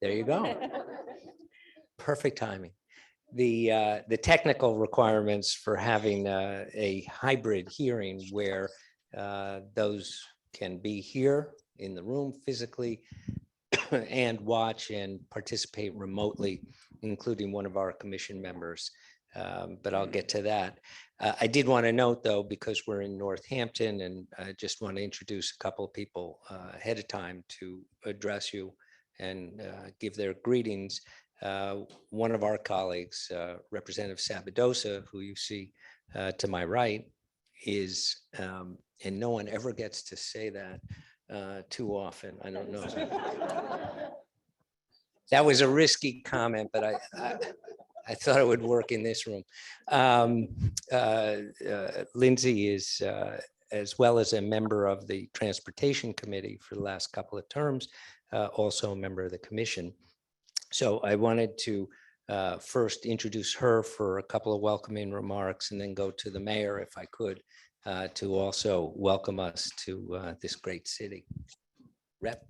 There you go. Perfect timing. The technical requirements for having a hybrid hearing where those can be here in the room physically and watch and participate remotely, including one of our commission members. But I'll get to that. I did want to note, though, because we're in Northampton, and I just want to introduce a couple of people ahead of time to address you and give their greetings. One of our colleagues, Representative Sabadosa, who you see to my right, is, and no one ever gets to say that too often. I don't know. That was a risky comment, but I thought it would work in this room. Lindsay is, as well as a member of the Transportation Committee for the last couple of terms, also a member of the commission. So I wanted to first introduce her for a couple of welcoming remarks and then go to the mayor, if I could, to also welcome us to this great city. Rep.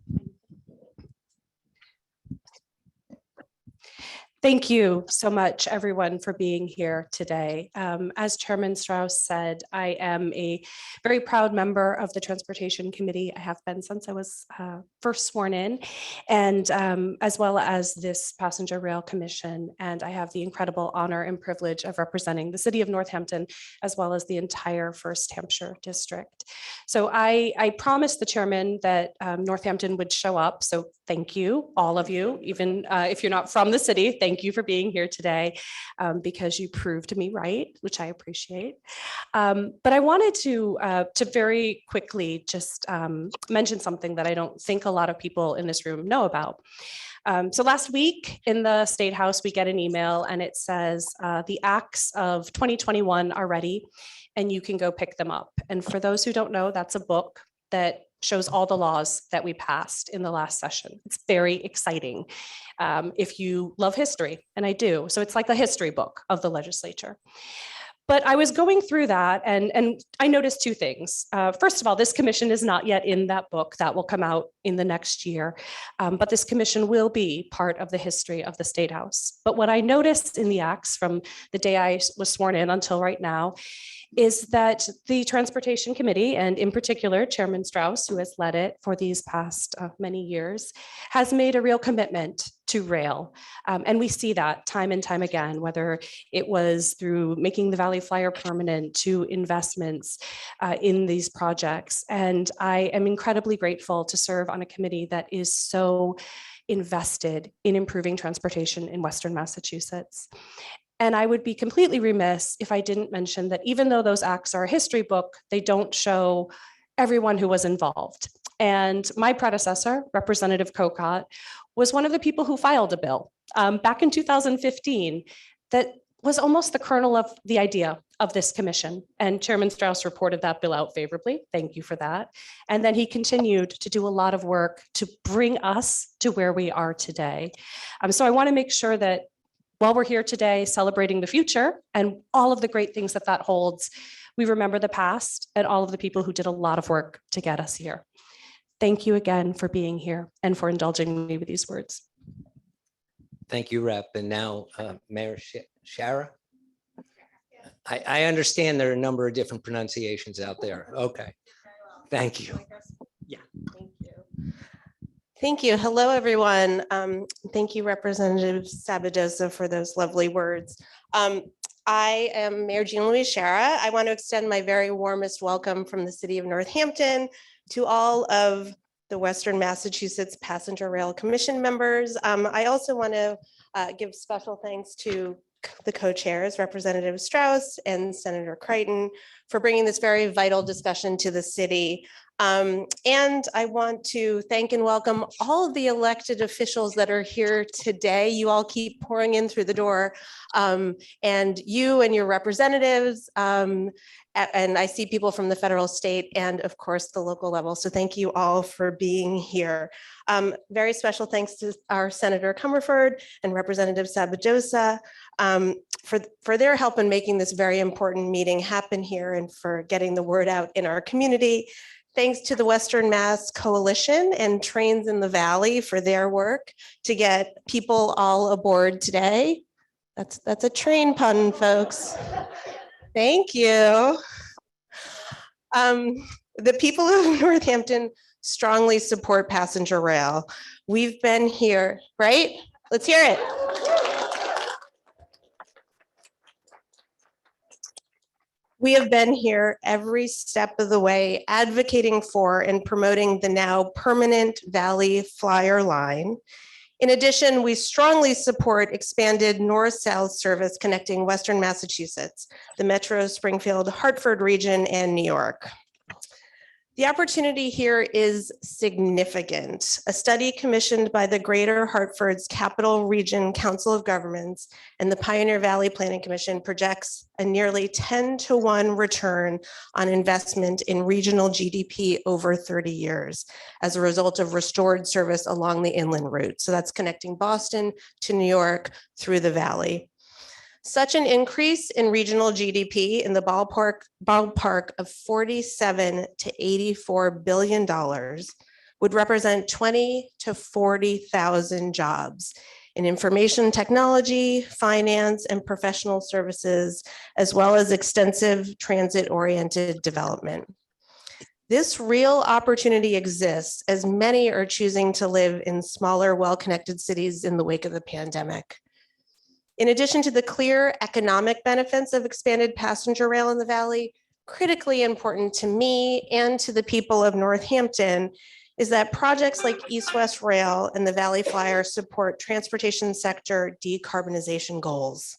Thank you so much, everyone, for being here today. As Chairman Strauss said, I am a very proud member of the Transportation Committee. I have been since I was first sworn in, and as well as this Passenger Rail Commission. And I have the incredible honor and privilege of representing the city of Northampton, as well as the entire First Hampshire District. So I promised the chairman that Northampton would show up. So thank you, all of you, even if you're not from the city. Thank you for being here today, because you proved me right, which I appreciate. But I wanted to very quickly just mention something that I don't think a lot of people in this room know about. So last week in the State House, we get an email and it says the acts of 2021 are ready and you can go pick them up. And for those who don't know, that's a book that shows all the laws that we passed in the last session. It's very exciting if you love history, and I do. So it's like a history book of the legislature. But I was going through that and I noticed two things. First of all, this commission is not yet in that book. That will come out in the next year. But this commission will be part of the history of the State House. But what I noticed in the acts from the day I was sworn in until right now is that the Transportation Committee, and in particular, Chairman Strauss, who has led it for these past many years, has made a real commitment to rail. And we see that time and time again, whether it was through making the Valley Flyer permanent to investments in these projects. And I am incredibly grateful to serve on a committee that is so invested in improving transportation in Western Massachusetts. And I would be completely remiss if I didn't mention that even though those acts are a history book, they don't show everyone who was involved. And my predecessor, Representative Kokot, was one of the people who filed a bill back in 2015 that was almost the kernel of the idea of this commission. And Chairman Strauss reported that bill out favorably. Thank you for that. And then he continued to do a lot of work to bring us to where we are today. So I want to make sure that while we're here today celebrating the future and all of the great things that that holds, we remember the past and all of the people who did a lot of work to get us here. Thank you again for being here and for indulging me with these words. Thank you, Rep. And now Mayor Shara. I understand there are a number of different pronunciations out there. Okay. Thank you. Yeah. Thank you. Thank you. Hello, everyone. Thank you, Representative Sabadosa, for those lovely words. I am Mayor Jean Louise Shara. I want to extend my very warmest welcome from the city of Northampton to all of the Western Massachusetts Passenger Rail Commission members. I also want to give special thanks to the co-chairs, Representative Strauss and Senator Crichton, for bringing this very vital discussion to the city. And I want to thank and welcome all of the elected officials that are here today. You all keep pouring in through the door, and you and your representatives, and I see people from the federal, state, and of course the local level. So thank you all for being here. Very special thanks to our Senator Comerford and Representative Sabadosa for their help in making this very important meeting happen here and for getting the word out in our community. Thanks to the Western Mass Coalition and Trains in the Valley for their work to get people all aboard today. That's a train pun, folks. Thank you. The people of Northampton strongly support passenger rail. We've been here, right? Let's hear it. We have been here every step of the way advocating for and promoting the now permanent Valley Flyer line. In addition, we strongly support expanded north-south service connecting Western Massachusetts, the Metro Springfield, Hartford region, and New York. The opportunity here is significant. A study commissioned by the Greater Hartford's Capital Region Council of Governments and the Pioneer Valley Planning Commission projects a nearly 10-to-1 return on investment in regional GDP over 30 years as a result of restored service along the inland route. So that's connecting Boston to New York through the Valley. Such an increase in regional GDP in the ballpark of $47 to $84 billion would represent 20 to 40,000 jobs in information technology, finance, and professional services, as well as extensive transit-oriented development. This real opportunity exists as many are choosing to live in smaller, well-connected cities in the wake of the pandemic. In addition to the clear economic benefits of expanded passenger rail in the Valley, critically important to me and to the people of Northampton is that projects like East-West Rail and the Valley Flyer support transportation sector decarbonization goals.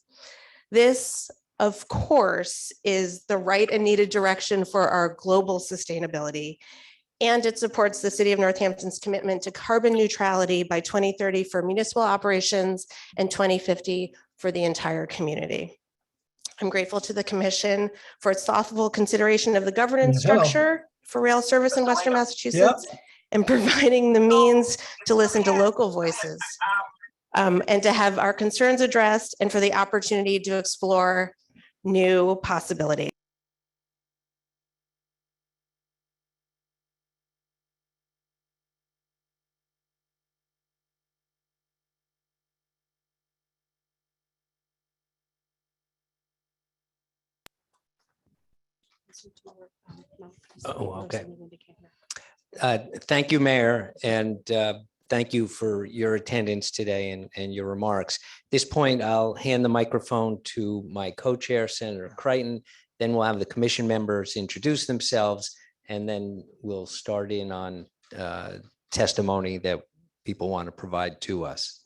This, of course, is the right and needed direction for our global sustainability, and it supports the City of Northampton's commitment to carbon neutrality by 2030 for municipal operations and 2050 for the entire community. I'm grateful to the Commission for its thoughtful consideration of the governance structure for rail service in Western Massachusetts and providing the means to listen to local voices and to have our concerns addressed and for the opportunity to explore new possibilities. Oh, okay. Thank you, Mayor, and thank you for your attendance today and your remarks. At this point, I'll hand the microphone to my co-chair, Senator Crichton. Then we'll have the commission members introduce themselves, and then we'll start in on testimony that people want to provide to us.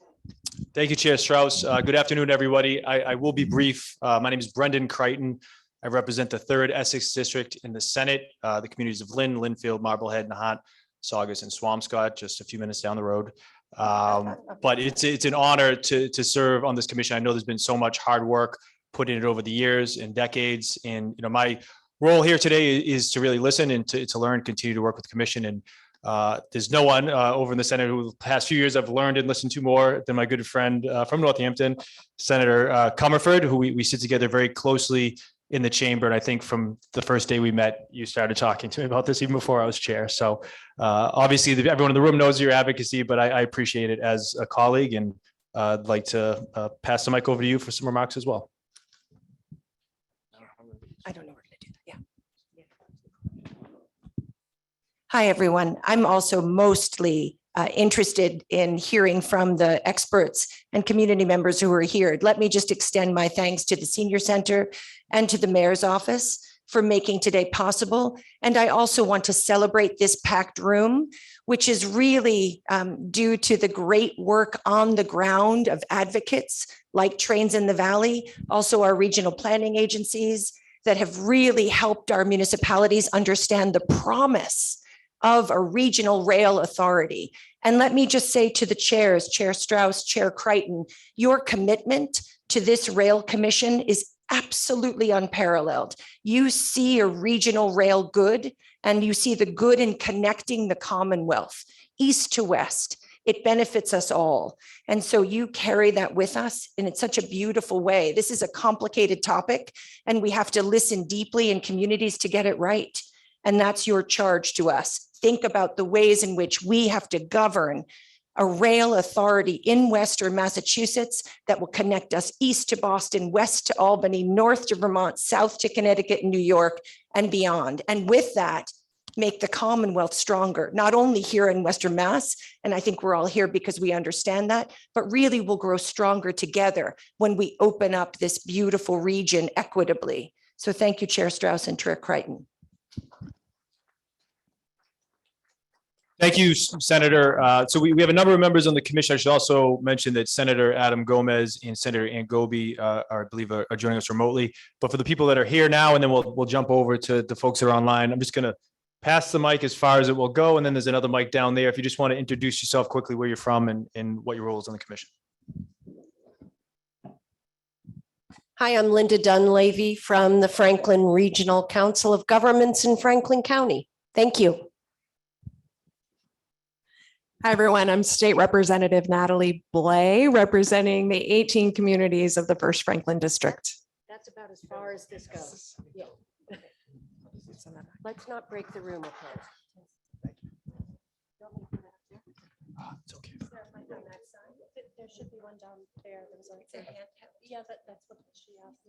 Thank you, Chair Strauss. Good afternoon, everybody. I will be brief. My name is Brendan Crichton. I represent the 3rd Essex District in the Senate, the communities of Lynn, Linfield, Marblehead, Nahant, Saugus, and Swampscott, just a few minutes down the road. But it's an honor to serve on this commission. I know there's been so much hard work put in it over the years and decades. And my role here today is to really listen and to learn, continue to work with the commission. And there's no one over in the Senate who the past few years I've learned and listened to more than my good friend from Northampton, Senator Comerford, who we sit together very closely in the chamber. And I think from the first day we met, you started talking to me about this even before I was chair. So obviously everyone in the room knows your advocacy, but I appreciate it as a colleague, and I'd like to pass the mic over to you for some remarks as well. I don't know where to do that. Yeah. Hi, everyone. I'm also mostly interested in hearing from the experts and community members who are here. Let me just extend my thanks to the Senior Center and to the Mayor's Office for making today possible. And I also want to celebrate this packed room, which is really due to the great work on the ground of advocates like Trains in the Valley, also our regional planning agencies that have really helped our municipalities understand the promise of a regional rail authority. And let me just say to the chairs, Chair Strauss, Chair Crichton, your commitment to this rail commission is absolutely unparalleled. You see a regional rail good, and you see the good in connecting the Commonwealth, east to west. It benefits us all. And so you carry that with us, and it's such a beautiful way. This is a complicated topic, and we have to listen deeply in communities to get it right. And that's your charge to us. Think about the ways in which we have to govern a rail authority in Western Massachusetts that will connect us east to Boston, west to Albany, north to Vermont, south to Connecticut and New York and beyond. And with that, make the Commonwealth stronger, not only here in Western Mass, and I think we're all here because we understand that, but really will grow stronger together when we open up this beautiful region equitably. So thank you, Chair Strauss and Chair Crichton. Thank you, Senator. So we have a number of members on the commission. I should also mention that Senator Adam Gomez and Senator Ann Goby I believe are joining us remotely. But for the people that are here now, and then we'll jump over to the folks that are online, I'm just going to pass the mic as far as it will go. And then there's another mic down there. If you just want to introduce yourself quickly, where you're from and what your role is on the commission. Hi, I'm Linda Dunleavy from the Franklin Regional Council of Governments in Franklin County. Thank you. Hi, everyone. I'm State Representative Natalie Blay, representing the 18 communities of the First Franklin District. That's about as far as this goes. Yeah. Let's not break the room apart. It's okay. There should be one down there. Yeah, that's what she asked.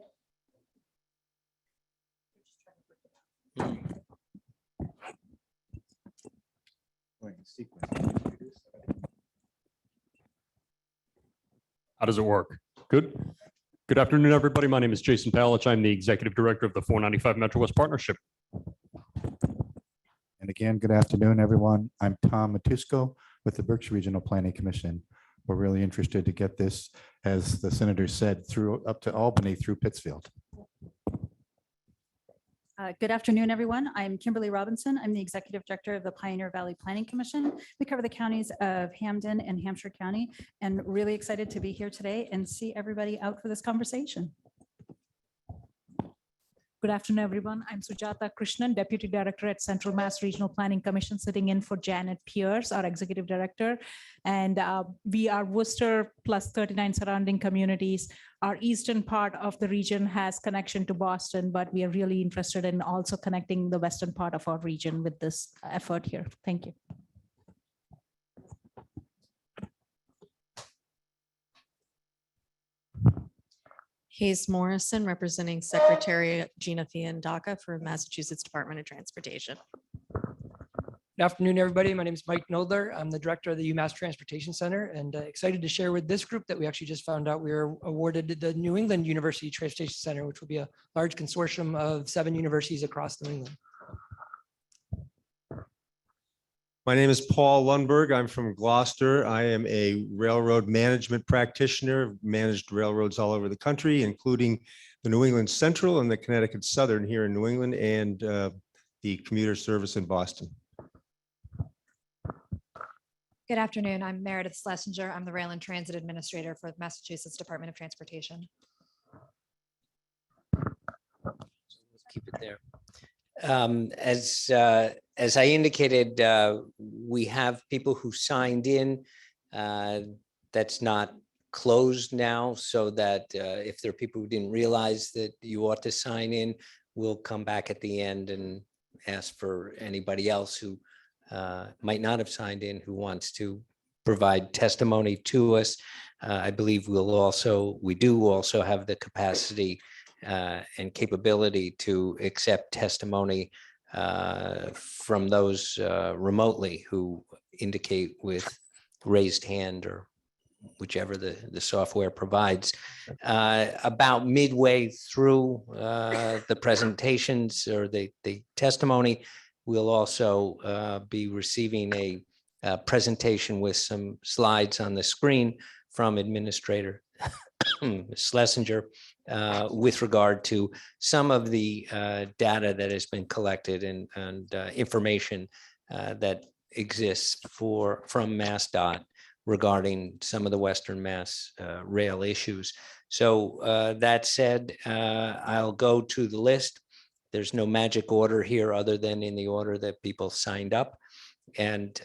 How does it work? Good. Good afternoon, everybody. My name is Jason Palich. I'm the Executive Director of the 495 Metro West Partnership. And again, good afternoon, everyone. I'm Tom Matusco with the Berkshire Regional Planning Commission. We're really interested to get this, as the senator said, through up to Albany through Pittsfield. Good afternoon, everyone. I'm Kimberly Robinson. I'm the Executive Director of the Pioneer Valley Planning Commission. We cover the counties of Hampden and Hampshire County, and really excited to be here today and see everybody out for this conversation. Good afternoon, everyone. I'm Sujata Krishnan, Deputy Director at Central Mass Regional Planning Commission, sitting in for Janet Pierce, our Executive Director. And we are Worcester plus 39 surrounding communities. Our eastern part of the region has connection to Boston, but we are really interested in also connecting the western part of our region with this effort here. Thank you. Hayes Morrison, representing Secretary Gina Fiandaca for Massachusetts Department of Transportation. Good afternoon, everybody. My name is Mike Nodler. I'm the director of the UMass Transportation Center, and excited to share with this group that we actually just found out we were awarded the New England University Transportation Center, which will be a large consortium of 7 universities across New England. My name is Paul Lundberg. I'm from Gloucester. I am a railroad management practitioner, managed railroads all over the country, including the New England Central and the Connecticut Southern here in New England, and the commuter service in Boston. Good afternoon. I'm Meredith Schlesinger. I'm the Rail and Transit Administrator for the Massachusetts Department of Transportation. Keep it there. As I indicated, we have people who signed in. That's not closed now, so that if there are people who didn't realize that you ought to sign in, we'll come back at the end and ask for anybody else who might not have signed in, who wants to provide testimony to us. I believe we do also have the capacity and capability to accept testimony from those remotely who indicate with raised hand or whichever the software provides. About midway through the presentations or the testimony, we'll also be receiving a presentation with some slides on the screen from Administrator Schlesinger with regard to some of the data that has been collected and information that exists from MassDOT regarding some of the Western Mass rail issues. So that said, I'll go to the list. There's no magic order here other than in the order that people signed up. And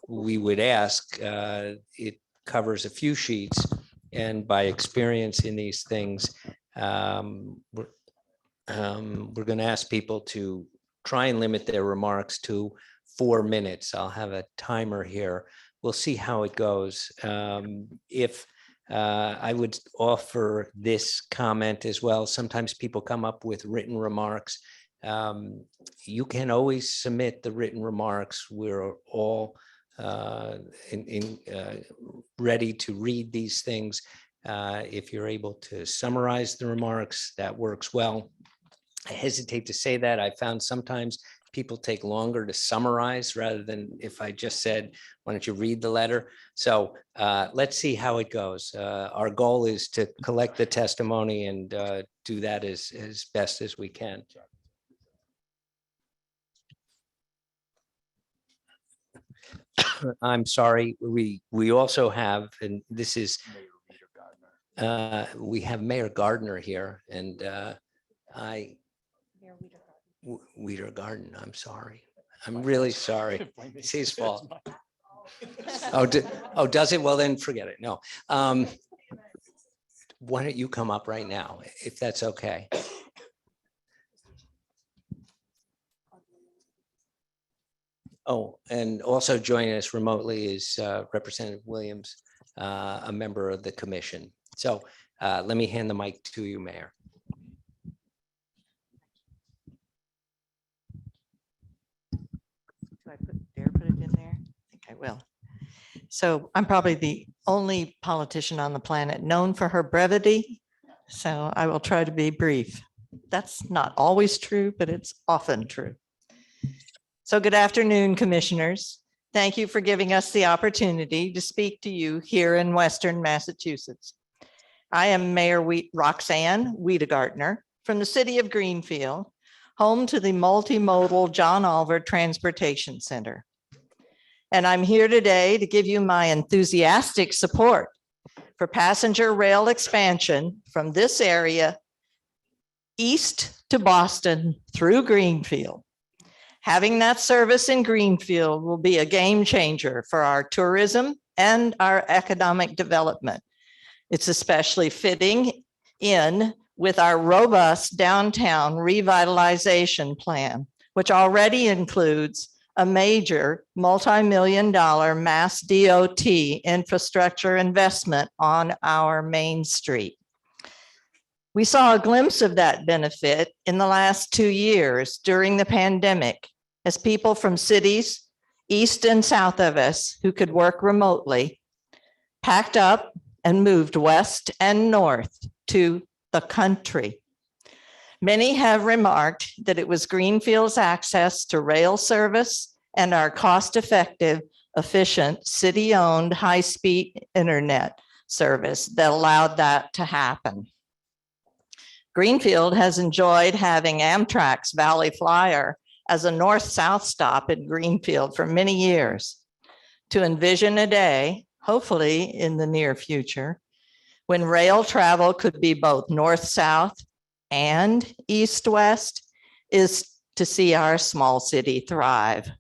we would ask, it covers a few sheets, and by experience in these things, we're going to ask people to try and limit their remarks to 4 minutes. I'll have a timer here. We'll see how it goes. If I would offer this comment as well. Sometimes people come up with written remarks. You can always submit the written remarks. We're all ready to read these things. If you're able to summarize the remarks, that works well. I hesitate to say that. I found sometimes people take longer to summarize rather than if I just said, why don't you read the letter? So let's see how it goes. Our goal is to collect the testimony and do that as best as we can. I'm sorry, we also have, and this is, we have Mayor Gardner here, and Weeder Garden, I'm sorry. I'm really sorry. It's his fault. Oh, does it? Well, then forget it. No. Why don't you come up right now, if that's okay? Oh, and also joining us remotely is Representative Williams, a member of the commission. So let me hand the mic to you, Mayor. Do I dare put it in there? I think I will. So I'm probably the only politician on the planet known for her brevity. So I will try to be brief. That's not always true, but it's often true. So good afternoon, commissioners. Thank you for giving us the opportunity to speak to you here in Western Massachusetts. I am Mayor Roxanne Wiedegartner from the city of Greenfield, home to the multimodal John Oliver Transportation Center. And I'm here today to give you my enthusiastic support for passenger rail expansion from this area east to Boston through Greenfield. Having that service in Greenfield will be a game changer for our tourism and our economic development. It's especially fitting in with our robust downtown revitalization plan, which already includes a major multi-million-dollar mass DOT infrastructure investment on our main street. We saw a glimpse of that benefit in the last 2 years during the pandemic, as people from cities east and south of us who could work remotely packed up and moved west and north to the country. Many have remarked that it was Greenfield's access to rail service and our cost-effective, efficient, city-owned, high-speed internet service that allowed that to happen. Greenfield has enjoyed having Amtrak's Valley Flyer as a north-south stop in Greenfield for many years. To envision a day, hopefully in the near future, when rail travel could be both north-south and east-west, is to see our small city thrive.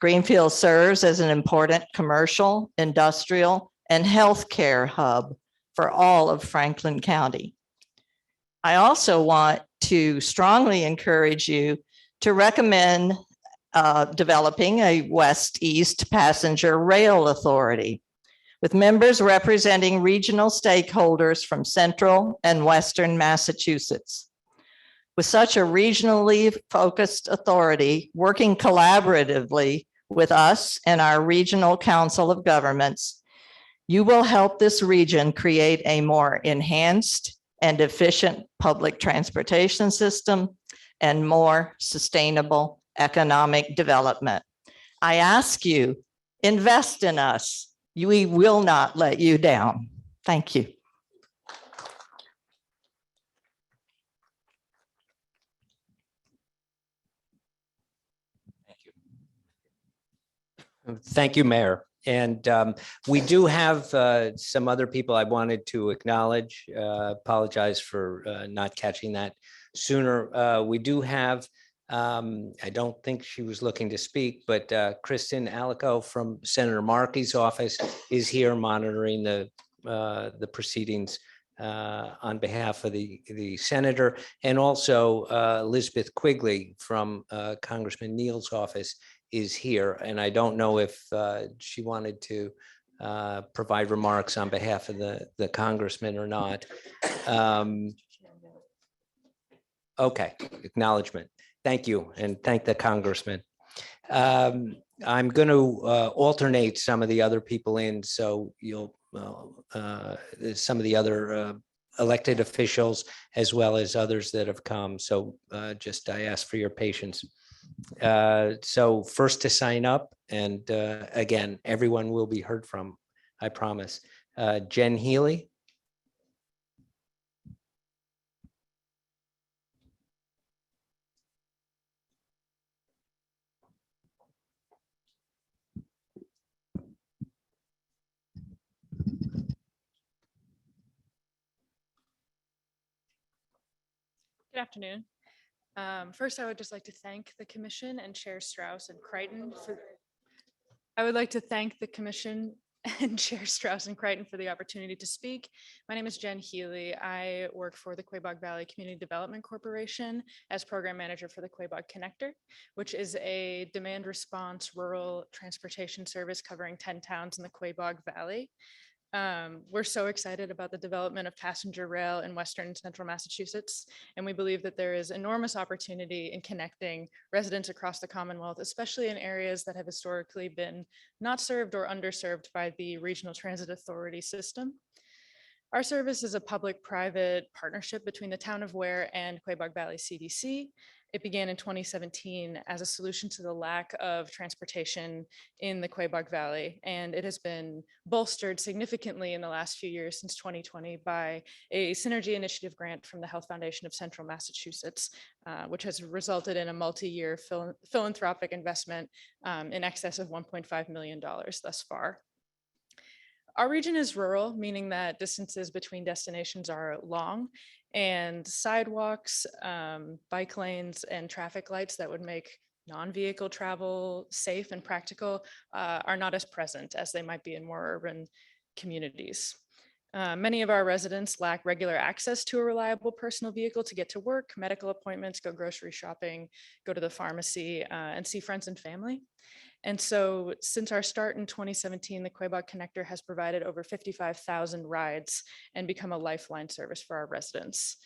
Greenfield serves as an important commercial, industrial, and healthcare hub for all of Franklin County. I also want to strongly encourage you to recommend developing a west-east passenger rail authority with members representing regional stakeholders from central and western Massachusetts. With such a regionally focused authority working collaboratively with us and our Regional Council of Governments, you will help this region create a more enhanced and efficient public transportation system and more sustainable economic development. I ask you, invest in us. We will not let you down. Thank you. Thank you, Mayor. And we do have some other people I wanted to acknowledge. Apologize for not catching that sooner. We do have, I don't think she was looking to speak, but Kristen Alico from Senator Markey's office is here monitoring the proceedings on behalf of the senator, and also Elizabeth Quigley from Congressman Neal's office is here. And I don't know if she wanted to provide remarks on behalf of the congressman or not. Okay, acknowledgement. Thank you, and thank the congressman. I'm going to alternate some of the other people in, so you'll some of the other elected officials as well as others that have come. So just I ask for your patience. So first to sign up, and again, everyone will be heard from, I promise. Jen Healy. Good afternoon. First, I would just like to thank the commission and Chair Strauss and Crichton for. I would like to thank the commission and Chair Strauss and Crichton for the opportunity to speak. My name is Jen Healy. I work for the Quabog Valley Community Development Corporation as program manager for the Quabog Connector, which is a demand response rural transportation service covering 10 towns in the Quabog Valley. We're so excited about the development of passenger rail in Western and Central Massachusetts, and we believe that there is enormous opportunity in connecting residents across the Commonwealth, especially in areas that have historically been not served or underserved by the Regional Transit Authority system. Our service is a public-private partnership between the town of Ware and Quabog Valley CDC. It began in 2017 as a solution to the lack of transportation in the Quabog Valley, and it has been bolstered significantly in the last few years since 2020 by a Synergy Initiative grant from the Health Foundation of Central Massachusetts, which has resulted in a multi-year philanthropic investment in excess of $1.5 million thus far. Our region is rural, meaning that distances between destinations are long, and sidewalks, bike lanes, and traffic lights that would make non-vehicle travel safe and practical are not as present as they might be in more urban communities. Many of our residents lack regular access to a reliable personal vehicle to get to work, medical appointments, go grocery shopping, go to the pharmacy, and see friends and family. And so since our start in 2017, the Quabog Connector has provided over 55,000 rides and become a lifeline service for our residents.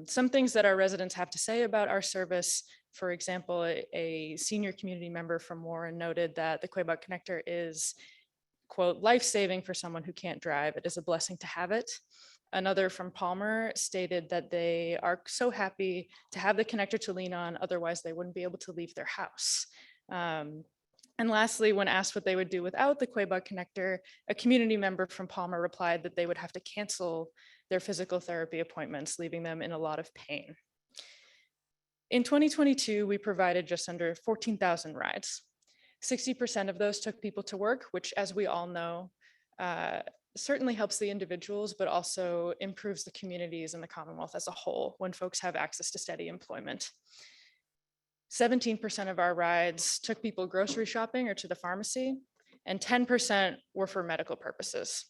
Some things that our residents have to say about our service, for example, a senior community member from Warren noted that the Quabog Connector is, quote, life-saving for someone who can't drive. It is a blessing to have it. Another from Palmer stated that they are so happy to have the connector to lean on, otherwise they wouldn't be able to leave their house. And lastly, when asked what they would do without the Quabog Connector, a community member from Palmer replied that they would have to cancel their physical therapy appointments, leaving them in a lot of pain. In 2022, we provided just under 14,000 rides. 60% of those took people to work, which, as we all know, certainly helps the individuals, but also improves the communities and the Commonwealth as a whole when folks have access to steady employment. 17% of our rides took people grocery shopping or to the pharmacy, and 10% were for medical purposes.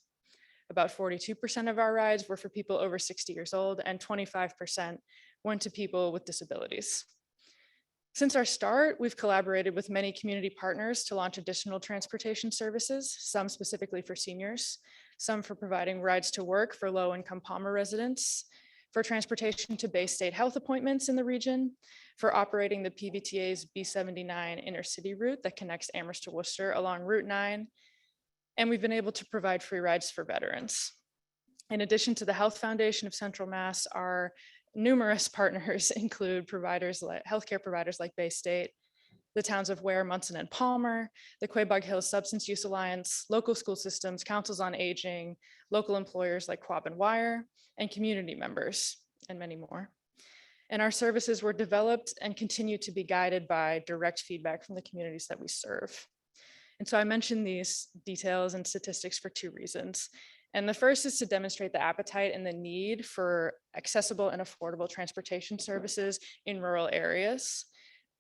About 42% of our rides were for people over 60 years old, and 25% went to people with disabilities. Since our start, we've collaborated with many community partners to launch additional transportation services, some specifically for seniors, some for providing rides to work for low-income Palmer residents, for transportation to Bay State health appointments in the region, for operating the PVTA's B79 intercity route that connects Amherst to Worcester along Route 9. And we've been able to provide free rides for veterans. In addition to the Health Foundation of Central Mass, our numerous partners include providers like healthcare providers like Bay State, the towns of Ware, Munson, and Palmer, the Quabog Hills Substance Use Alliance, local school systems, councils on aging, local employers like Quab and Wire, and community members, and many more. And our services were developed and continue to be guided by direct feedback from the communities that we serve. And so I mentioned these details and statistics for two reasons. And the first is to demonstrate the appetite and the need for accessible and affordable transportation services in rural areas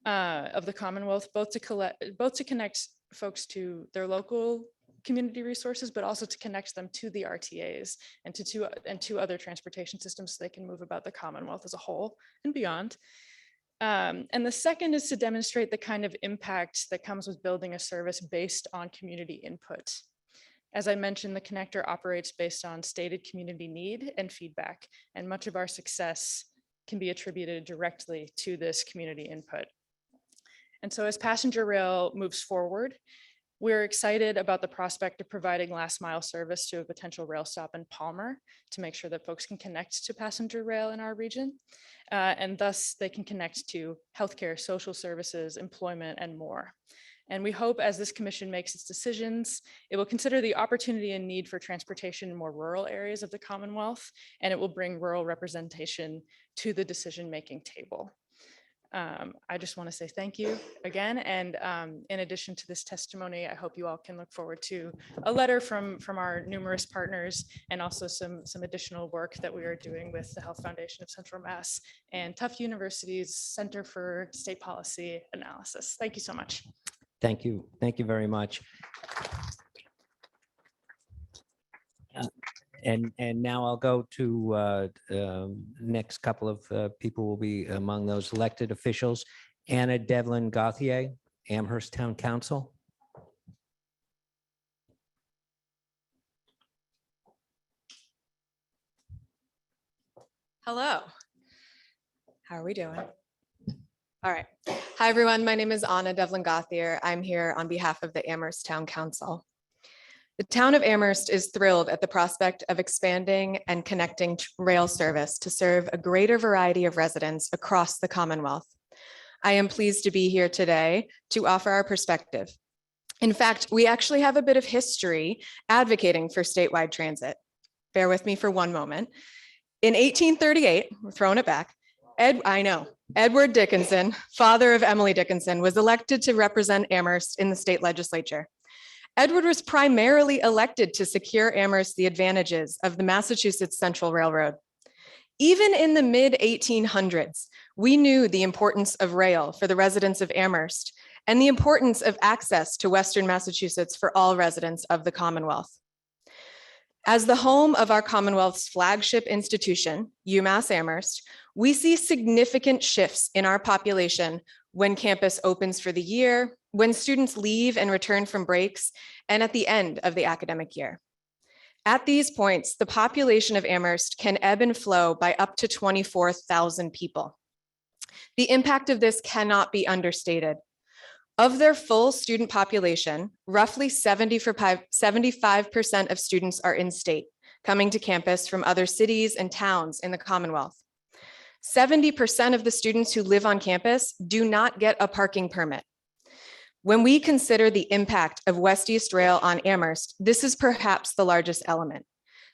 of the Commonwealth, both to connect folks to their local community resources, but also to connect them to the RTAs and to other transportation systems so they can move about the Commonwealth as a whole and beyond. And the second is to demonstrate the kind of impact that comes with building a service based on community input. As I mentioned, the connector operates based on stated community need and feedback, and much of our success can be attributed directly to this community input. And so as passenger rail moves forward, we're excited about the prospect of providing last mile service to a potential rail stop in Palmer to make sure that folks can connect to passenger rail in our region. And thus they can connect to healthcare, social services, employment, and more. And we hope as this commission makes its decisions, it will consider the opportunity and need for transportation in more rural areas of the Commonwealth, and it will bring rural representation to the decision-making table. I just want to say thank you again. And in addition to this testimony, I hope you all can look forward to a letter from our numerous partners and also some additional work that we are doing with the Health Foundation of Central Mass and Tufts University's Center for State Policy Analysis. Thank you so much. Thank you. Thank you very much. And now I'll go to next couple of people will be among those elected officials. Anna Devlin Gauthier, Amherst Town Council. Hello. How are we doing? All right. Hi, everyone. My name is Anna Devlin Gauthier. I'm here on behalf of the Amherst Town Council. The town of Amherst is thrilled at the prospect of expanding and connecting rail service to serve a greater variety of residents across the Commonwealth. I am pleased to be here today to offer our perspective. In fact, we actually have a bit of history advocating for statewide transit. Bear with me for one moment. In 1838, we're throwing it back, Edward Dickinson, father of Emily Dickinson, was elected to represent Amherst in the state legislature. Edward was primarily elected to secure Amherst the advantages of the Massachusetts Central Railroad. Even in the mid-1800s, we knew the importance of rail for the residents of Amherst and the importance of access to Western Massachusetts for all residents of the Commonwealth. As the home of our Commonwealth's flagship institution, UMass Amherst, we see significant shifts in our population when campus opens for the year, when students leave and return from breaks, and at the end of the academic year. At these points, the population of Amherst can ebb and flow by up to 24,000 people. The impact of this cannot be understated. Of their full student population, roughly 75% of students are in-state, coming to campus from other cities and towns in the Commonwealth. 70% of the students who live on campus do not get a parking permit. When we consider the impact of West East Rail on Amherst, this is perhaps the largest element.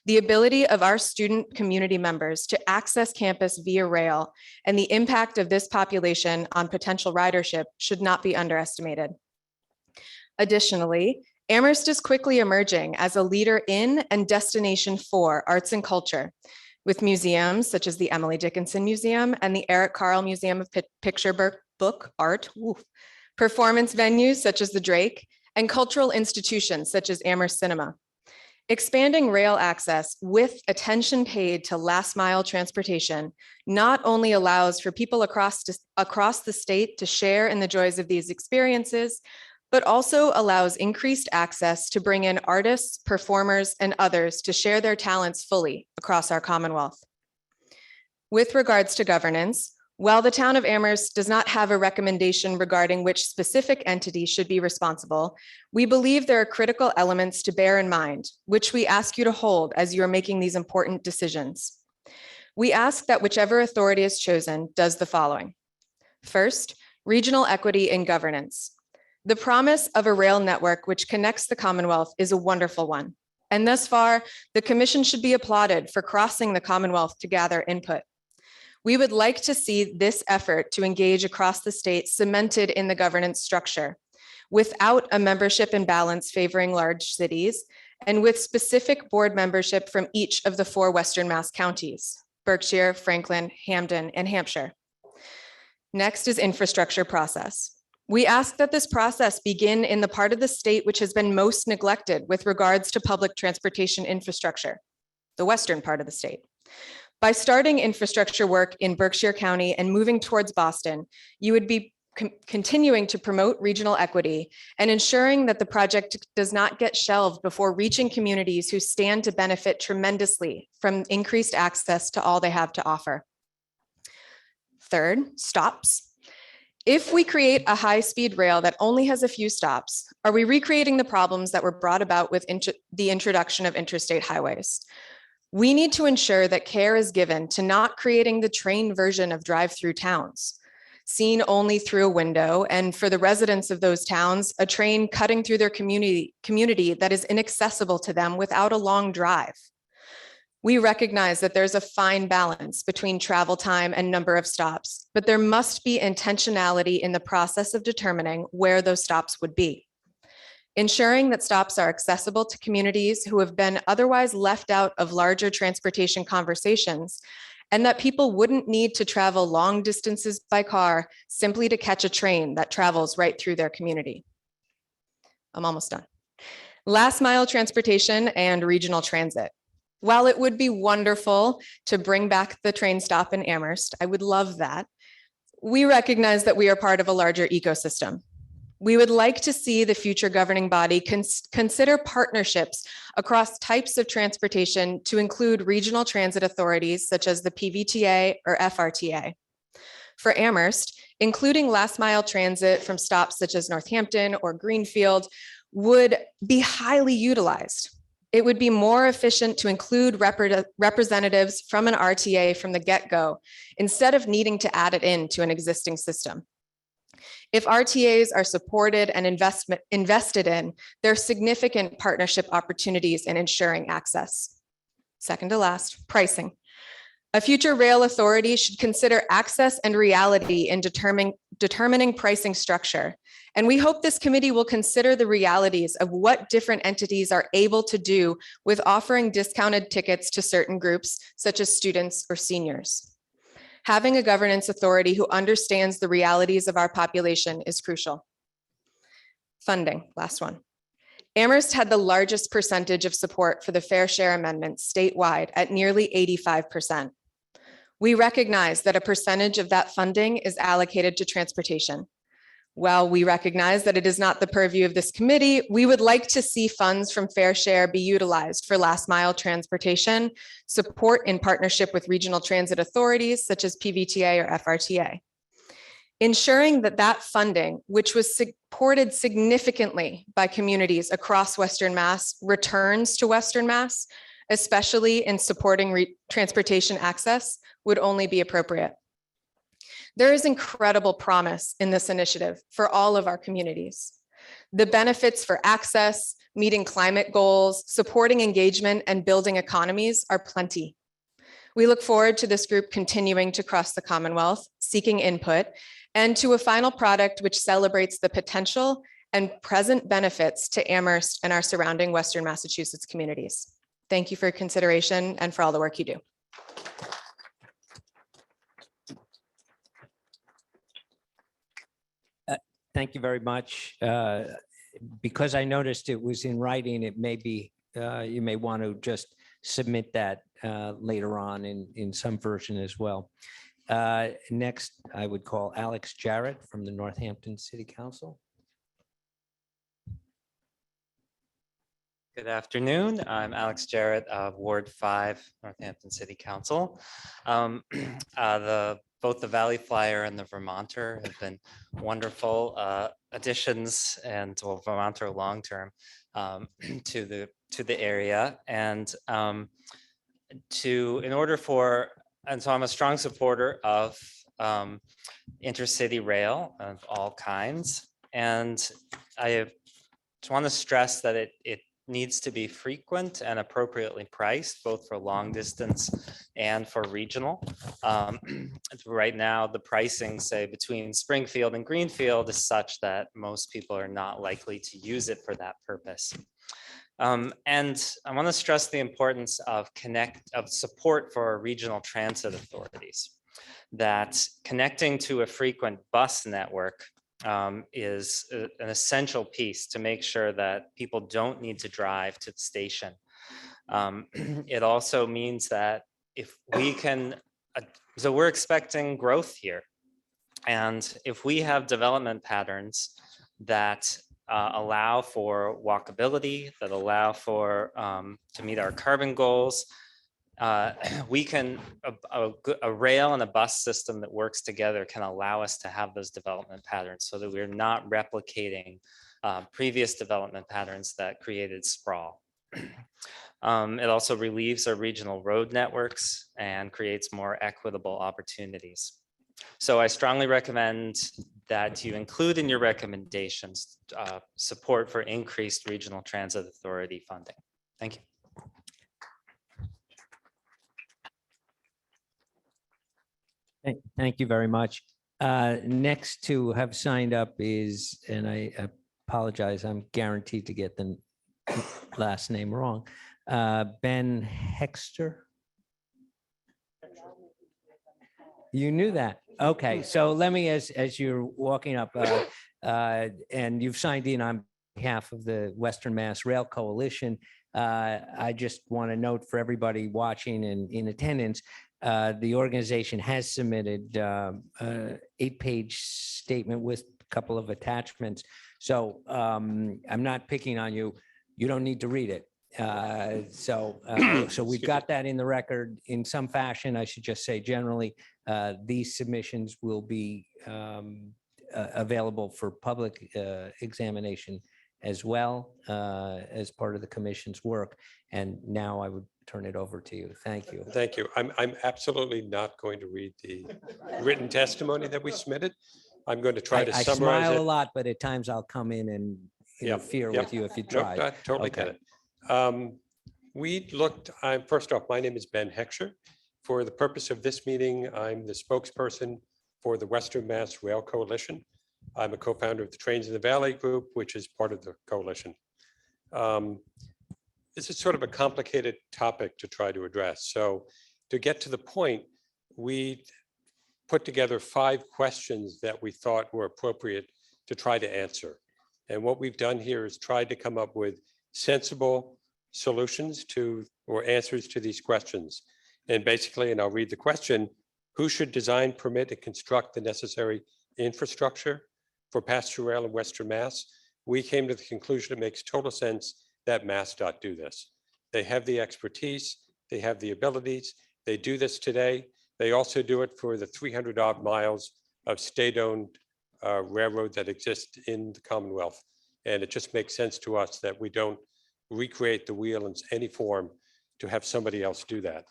The ability of our student community members to access campus via rail and the impact of this population on potential ridership should not be underestimated. Additionally, Amherst is quickly emerging as a leader in and destination for arts and culture, with museums such as the Emily Dickinson Museum and the Eric Carle Museum of Picture Book Art, performance venues such as the Drake, and cultural institutions such as Amherst Cinema. Expanding rail access with attention paid to last mile transportation not only allows for people across the state to share in the joys of these experiences, but also allows increased access to bring in artists, performers, and others to share their talents fully across our Commonwealth. With regards to governance, while the town of Amherst does not have a recommendation regarding which specific entity should be responsible, we believe there are critical elements to bear in mind, which we ask you to hold as you are making these important decisions. We ask that whichever authority is chosen does the following. First, regional equity in governance. The promise of a rail network which connects the Commonwealth is a wonderful one. And thus far, the Commission should be applauded for crossing the Commonwealth to gather input. We would like to see this effort to engage across the state cemented in the governance structure, without a membership imbalance favoring large cities, and with specific board membership from each of the 4 Western Mass counties, Berkshire, Franklin, Hampden, and Hampshire. Next is infrastructure process. We ask that this process begin in the part of the state which has been most neglected with regards to public transportation infrastructure, the western part of the state. By starting infrastructure work in Berkshire County and moving towards Boston, you would be continuing to promote regional equity and ensuring that the project does not get shelved before reaching communities who stand to benefit tremendously from increased access to all they have to offer. Third, stops. If we create a high-speed rail that only has a few stops, are we recreating the problems that were brought about with the introduction of interstate highways? We need to ensure that care is given to not creating the train version of drive-through towns, seen only through a window, and for the residents of those towns, a train cutting through their community that is inaccessible to them without a long drive. We recognize that there's a fine balance between travel time and number of stops, but there must be intentionality in the process of determining where those stops would be. Ensuring that stops are accessible to communities who have been otherwise left out of larger transportation conversations, and that people wouldn't need to travel long distances by car simply to catch a train that travels right through their community. I'm almost done. Last mile transportation and regional transit. While it would be wonderful to bring back the train stop in Amherst, I would love that. We recognize that we are part of a larger ecosystem. We would like to see the future governing body consider partnerships across types of transportation to include regional transit authorities such as the PVTA or FRTA. For Amherst, including last mile transit from stops such as Northampton or Greenfield would be highly utilized. It would be more efficient to include representatives from an RTA from the get-go instead of needing to add it into an existing system. If RTAs are supported and invested in, there are significant partnership opportunities in ensuring access. Second to last, pricing. A future rail authority should consider access and reality in determining pricing structure. And we hope this committee will consider the realities of what different entities are able to do with offering discounted tickets to certain groups, such as students or seniors. Having a governance authority who understands the realities of our population is crucial. Funding, last one. Amherst had the largest percentage of support for the Fair Share Amendment statewide at nearly 85%. We recognize that a percentage of that funding is allocated to transportation. While we recognize that it is not the purview of this committee, we would like to see funds from Fair Share be utilized for last mile transportation, support in partnership with regional transit authorities such as PVTA or FRTA. Ensuring that that funding, which was supported significantly by communities across Western Mass, returns to Western Mass, especially in supporting transportation access, would only be appropriate. There is incredible promise in this initiative for all of our communities. The benefits for access, meeting climate goals, supporting engagement, and building economies are plenty. We look forward to this group continuing to cross the Commonwealth, seeking input, and to a final product which celebrates the potential and present benefits to Amherst and our surrounding Western Massachusetts communities. Thank you for your consideration and for all the work you do. Thank you very much. Because I noticed it was in writing, it may be, you may want to just submit that later on in some version as well. Next, I would call Alex Jarrett from the Northampton City Council. Good afternoon. I'm Alex Jarrett of Ward 5, Northampton City Council. Both the Valley Flyer and the Vermonter have been wonderful additions, and well, Vermonter long-term to the area. And so I'm a strong supporter of intercity rail of all kinds. And I just want to stress that it needs to be frequent and appropriately priced, both for long distance and for regional. Right now, the pricing, say, between Springfield and Greenfield is such that most people are not likely to use it for that purpose. And I want to stress the importance of support for regional transit authorities, that connecting to a frequent bus network is an essential piece to make sure that people don't need to drive to the station. It also means that if we can, so we're expecting growth here. And if we have development patterns that allow for walkability, that allow for to meet our carbon goals, we can, a rail and a bus system that works together can allow us to have those development patterns so that we're not replicating previous development patterns that created sprawl. It also relieves our regional road networks and creates more equitable opportunities. So I strongly recommend that you include in your recommendations support for increased regional transit authority funding. Thank you. Thank you very much. Next to have signed up is, and I apologize, I'm guaranteed to get the last name wrong, Ben Hexter. You knew that. Okay, so let me, as you're walking up, and you've signed in on behalf of the Western Mass Rail Coalition, I just want to note for everybody watching and in attendance, the organization has submitted an 8-page statement with a couple of attachments. So I'm not picking on you. You don't need to read it. So we've got that in the record in some fashion. I should just say generally, these submissions will be available for public examination as well as part of the commission's work. And now I would turn it over to you. Thank you. Thank you. I'm absolutely not going to read the written testimony that we submitted. I'm going to try to I summarize smile it. a lot, but at times I'll come in and interfere with you if you try. Nope, I totally get it. We looked, first off, my name is Ben Hexer. For the purpose of this meeting, I'm the spokesperson for the Western Mass Rail Coalition. I'm a co-founder of the Trains in the Valley group, which is part of the coalition. This is sort of a complicated topic to try to address. So to get to the point, we put together 5 questions that we thought were appropriate to try to answer. And what we've done here is tried to come up with sensible solutions to, or answers to these questions. And basically, and I'll read the question, who should design, permit, and construct the necessary infrastructure for passenger rail in Western Mass? We came to the conclusion it makes total sense that MassDOT do this. They have the expertise, they have the abilities, they do this today. They also do it for the 300 odd miles of state-owned railroad that exist in the Commonwealth. And it just makes sense to us that we don't recreate the wheel in any form to have somebody else do that.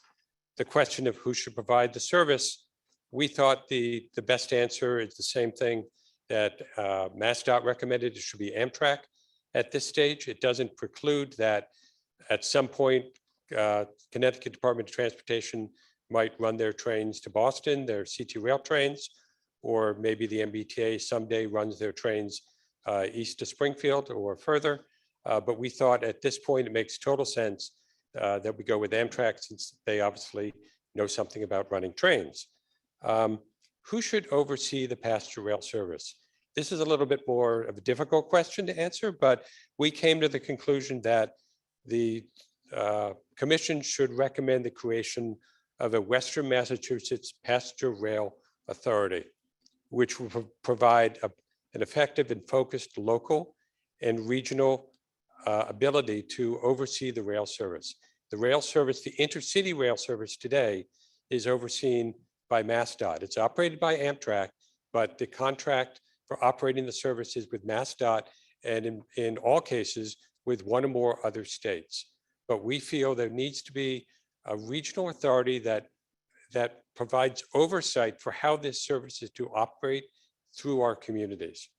The question of who should provide the service, we thought the best answer is the same thing that MassDOT recommended. It should be Amtrak. At this stage, it doesn't preclude that at some point, Connecticut Department of Transportation might run their trains to Boston, their CT rail trains, or maybe the MBTA someday runs their trains east to Springfield or further. But we thought at this point, it makes total sense that we go with Amtrak since they obviously know something about running trains. Who should oversee the passenger rail service? This is a little bit more of a difficult question to answer, but we came to the conclusion that the commission should recommend the creation of a Western Massachusetts Passenger Rail Authority, which will provide an effective and focused local and regional ability to oversee the rail service. The rail service, the intercity rail service today is overseen by MassDOT. It's operated by Amtrak, but the contract for operating the service is with MassDOT and in all cases with one or more other states. But we feel there needs to be a regional authority that provides oversight for how this service is to operate through our communities.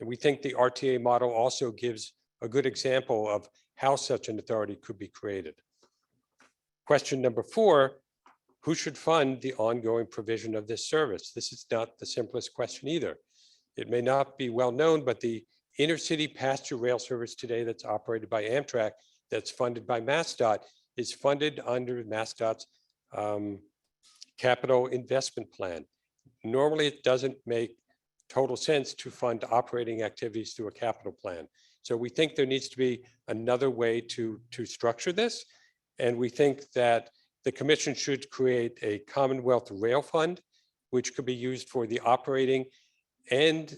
And we think the RTA model also gives a good example of how such an authority could be created. Question number 4, who should fund the ongoing provision of this service? This is not the simplest question either. It may not be well known, but the intercity passenger rail service today that's operated by Amtrak, that's funded by MassDOT, is funded under MassDOT's capital investment plan. Normally, it doesn't make total sense to fund operating activities through a capital plan. So we think there needs to be another way to structure this. And we think that the commission should create a Commonwealth Rail Fund, which could be used for the operating and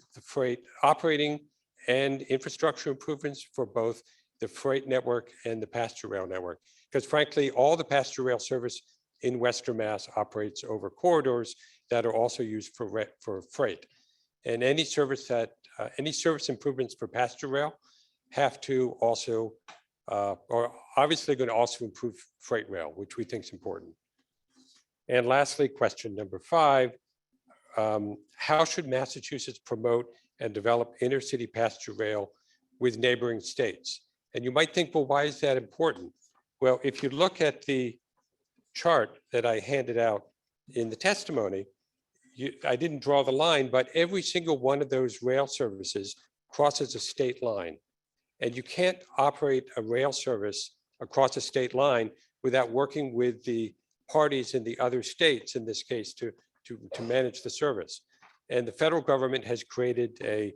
infrastructure improvements for both the freight network and the passenger rail network. Because frankly, all the passenger rail service in Western Mass operates over corridors that are also used for freight. And any service improvements for passenger rail have to also, are obviously going to also improve freight rail, which we think is important. And lastly, question number 5, how should Massachusetts promote and develop intercity passenger rail with neighboring states? And you might think, well, why is that important? Well, if you look at the chart that I handed out in the testimony, I didn't draw the line, but every single one of those rail services crosses a state line. And you can't operate a rail service across a state line without working with the parties in the other states, in this case, to manage the service. And the federal government has created a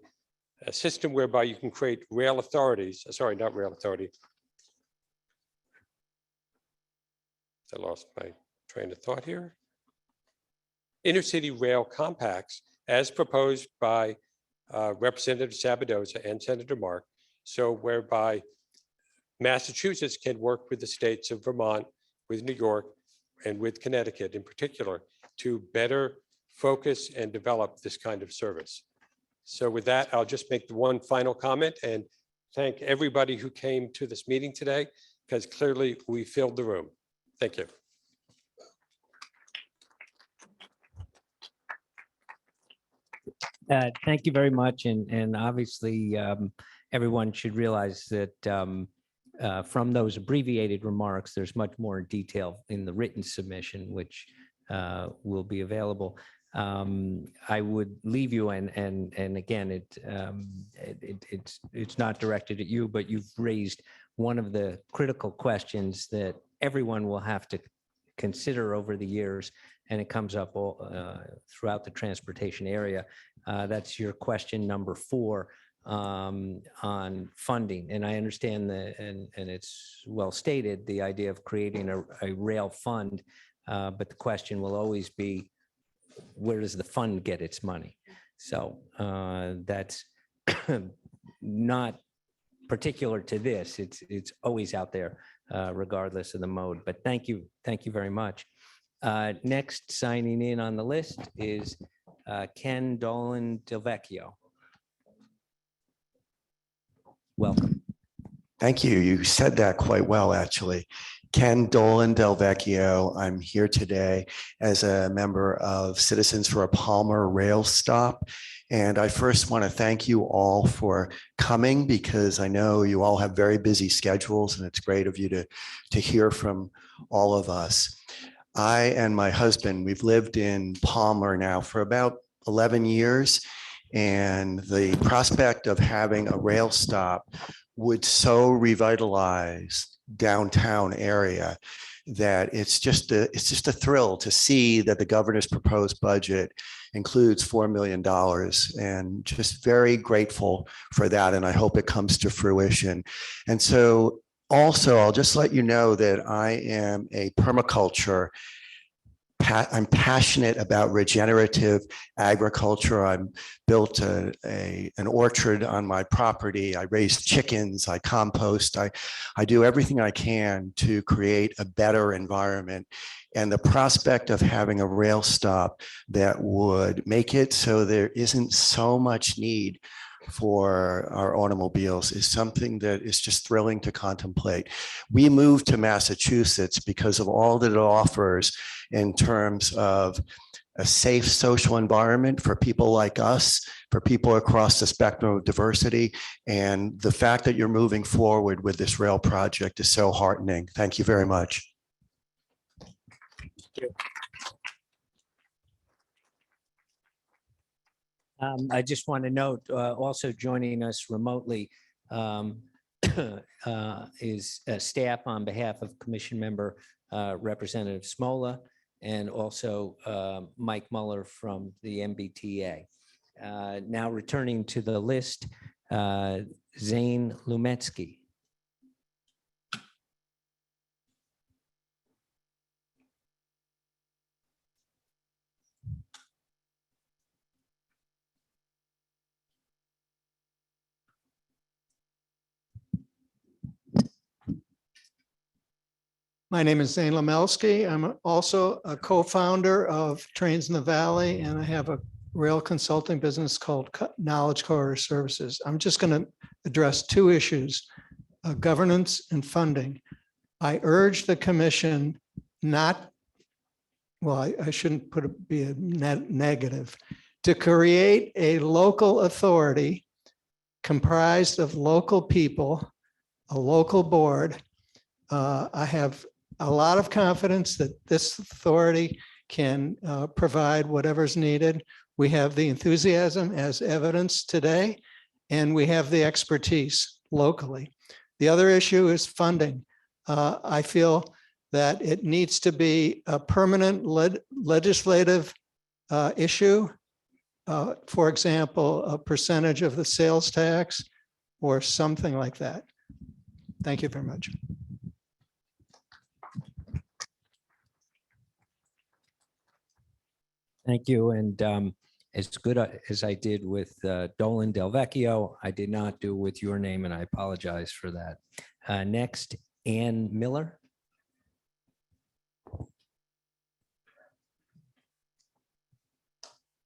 system whereby you can create rail authorities, sorry, not rail authority. I lost my train of thought here. Intercity rail compacts as proposed by Representative Sabadoza and Senator Mark, so whereby Massachusetts can work with the states of Vermont, with New York, and with Connecticut in particular to better focus and develop this kind of service. So with that, I'll just make the one final comment and thank everybody who came to this meeting today, because clearly we filled the room. Thank you. Thank you very much. And obviously, everyone should realize that from those abbreviated remarks, there's much more detail in the written submission, which will be available. I would leave you, and again, it's not directed at you, but you've raised one of the critical questions that everyone will have to consider over the years, and it comes up all, throughout the transportation area. That's your question number 4 on funding. And I understand that, and it's well stated, the idea of creating a rail fund, but the question will always be, where does the fund get its money? So that's not particular to this. It's always out there, regardless of the mode. But thank you very much. Next signing in on the list is Ken Dolan Delvecchio. Welcome. Thank you. You said that quite well, actually. Ken Dolan Delvecchio. I'm here today as a member of Citizens for a Palmer Rail Stop. And I first want to thank you all for coming, because I know you all have very busy schedules, and it's great of you to hear from all of us. I and my husband, we've lived in Palmer now for about 11 years, and the prospect of having a rail stop would so revitalize downtown area that it's just a thrill to see that the governor's proposed budget includes $4 million, and just very grateful for that. And I hope it comes to fruition. And so also, I'll just let you know that I am a permaculture. I'm passionate about regenerative agriculture. I built an orchard on my property. I raise chickens, I compost. I do everything I can to create a better environment. And the prospect of having a rail stop that would make it so there isn't so much need for our automobiles is something that is just thrilling to contemplate. We moved to Massachusetts because of all that it offers in terms of a safe social environment for people like us, for people across the spectrum of diversity. And the fact that you're moving forward with this rail project is so heartening. Thank you very much. I just want to note, also joining us remotely is staff on behalf of Commission Member Representative Smola, and also Mike Muller from the MBTA. Now returning to the list, Zane Lumetsky. My name is Zane Lamelski. I'm also a co-founder of Trains in the Valley, and I have a rail consulting business called Knowledge Corridor Services. I'm just going to address two issues, governance and funding. I urge the commission not, well, I shouldn't be a negative, to create a local authority comprised of local people, a local board. I have a lot of confidence that this authority can provide whatever's needed. We have the enthusiasm as evidenced today, and we have the expertise locally. The other issue is funding. I feel that it needs to be a permanent legislative issue. For example, a percentage of the sales tax or something like that. Thank you very much. Thank you. And as good as I did with Dolan Del Vecchio, I did not do with your name, and I apologize for that. Next, Ann Miller.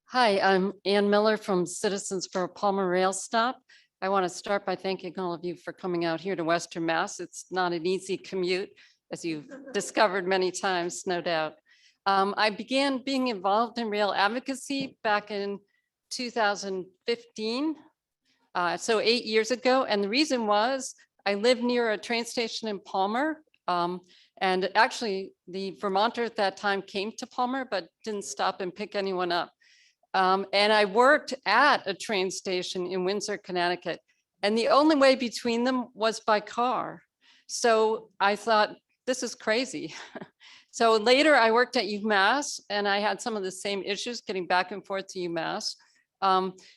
Hi, I'm Ann Miller from Citizens for a Palmer Rail Stop. I want to start by thanking all of you for coming out here to Western Mass. It's not an easy commute, as you've discovered many times, no doubt. I began being involved in rail advocacy back in 2015, so 8 years ago. And the reason was I lived near a train station in Palmer. And actually, the Vermonter at that time came to Palmer, but didn't stop and pick anyone up. And I worked at a train station in Windsor, Connecticut. And the only way between them was by car. So I thought, this is crazy. So later I worked at UMass, and I had some of the same issues getting back and forth to UMass.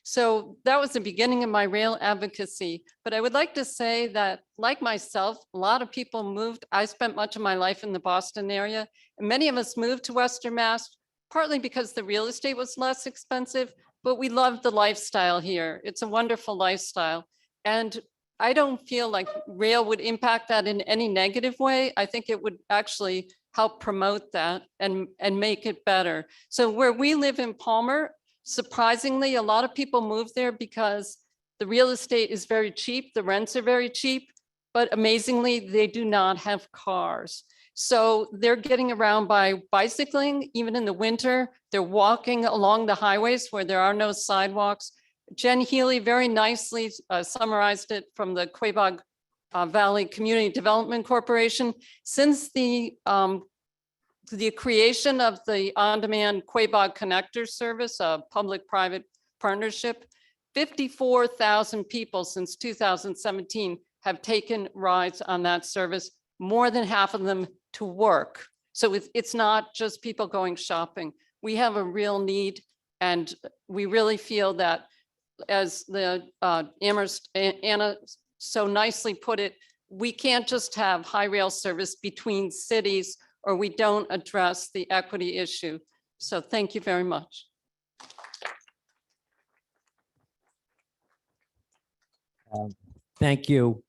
So that was the beginning of my rail advocacy. But I would like to say that, like myself, a lot of people moved. I spent much of my life in the Boston area, and many of us moved to Western Mass, partly because the real estate was less expensive, but we loved the lifestyle here. It's a wonderful lifestyle. And I don't feel like rail would impact that in any negative way. I think it would actually help promote that and make it better. So where we live in Palmer, surprisingly, a lot of people move there because the real estate is very cheap, the rents are very cheap, but amazingly, they do not have cars. So they're getting around by bicycling, even in the winter. They're walking along the highways where there are no sidewalks. Jen Healy very nicely summarized it from the Quabog Valley Community Development Corporation. Since the creation of the on-demand Quabog Connector service, a public-private partnership, 54,000 people since 2017 have taken rides on that service, more than half of them to work. So it's not just people going shopping. We have a real need, and we really feel that, as the Amherst Anna so nicely put it, we can't just have high rail service between cities, or we don't address the equity issue. So thank you very much. Thank you.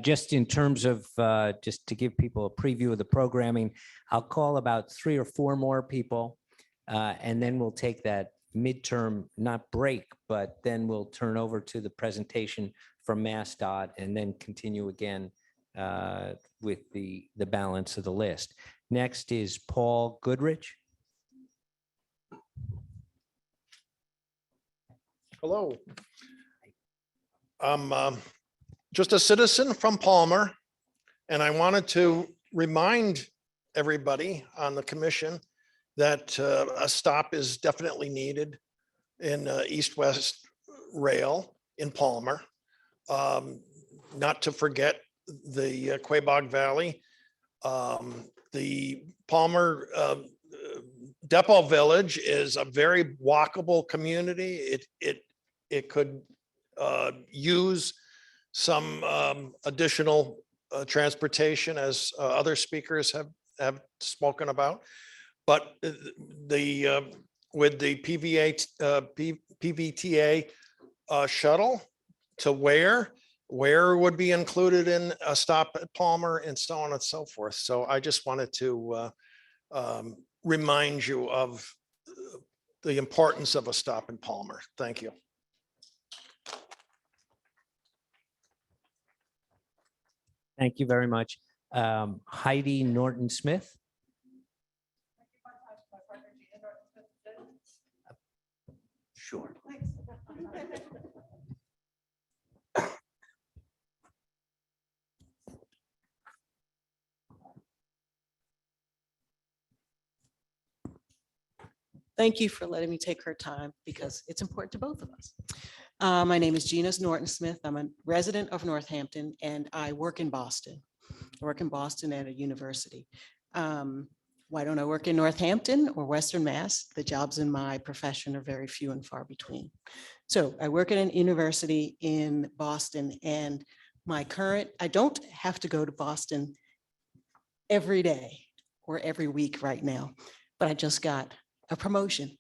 Just in terms of, just to give people a preview of the programming, I'll call about 3 or 4 more people, and then we'll take that midterm, not break, but then we'll turn over to the presentation from MassDOT and then continue again with the balance of the list. Next is Paul Goodrich. Hello. I'm just a citizen from Palmer, and I wanted to remind everybody on the commission that a stop is definitely needed in east-west rail in Palmer. Not to forget the Quabog Valley. The Palmer Depot Village is a very walkable community. It it could use some additional transportation, as other speakers have spoken about. But with the PVTA shuttle to where would be included in a stop at Palmer, and so on and so forth. So I just wanted to remind you of the importance of a stop in Palmer. Thank you. Thank you very much. Heidi Norton-Smith. Sure. Thank you for letting me take her time because it's important to both of us. My name is Gina Norton-Smith. I'm a resident of Northampton and I work in Boston. I work in Boston at a university. Why don't I work in Northampton or Western Mass? The jobs in my profession are very few and far between. So I work at a university in Boston, and I don't have to go to Boston every day or every week right now, but I just got a promotion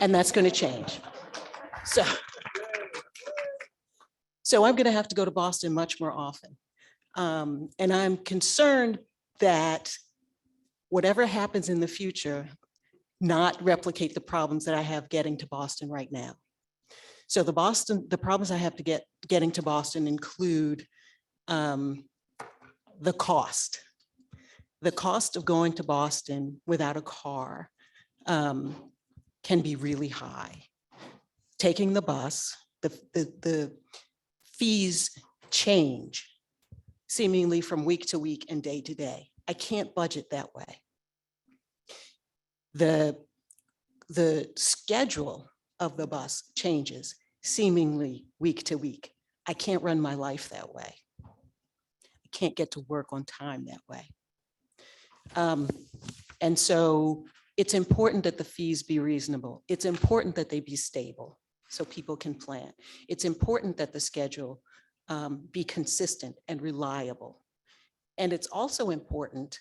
and that's going to change. So I'm going to have to go to Boston much more often. And I'm concerned that whatever happens in the future, not replicate the problems that I have getting to Boston right now. So the problems I have to getting to Boston include the cost. The cost of going to Boston without a car can be really high. Taking the bus, the fees change seemingly from week to week and day to day. I can't budget that way. The schedule of the bus changes seemingly week to week. I can't run my life that way. I can't get to work on time that way. And so it's important that the fees be reasonable. It's important that they be stable so people can plan. It's important that the schedule be consistent and reliable. And it's also important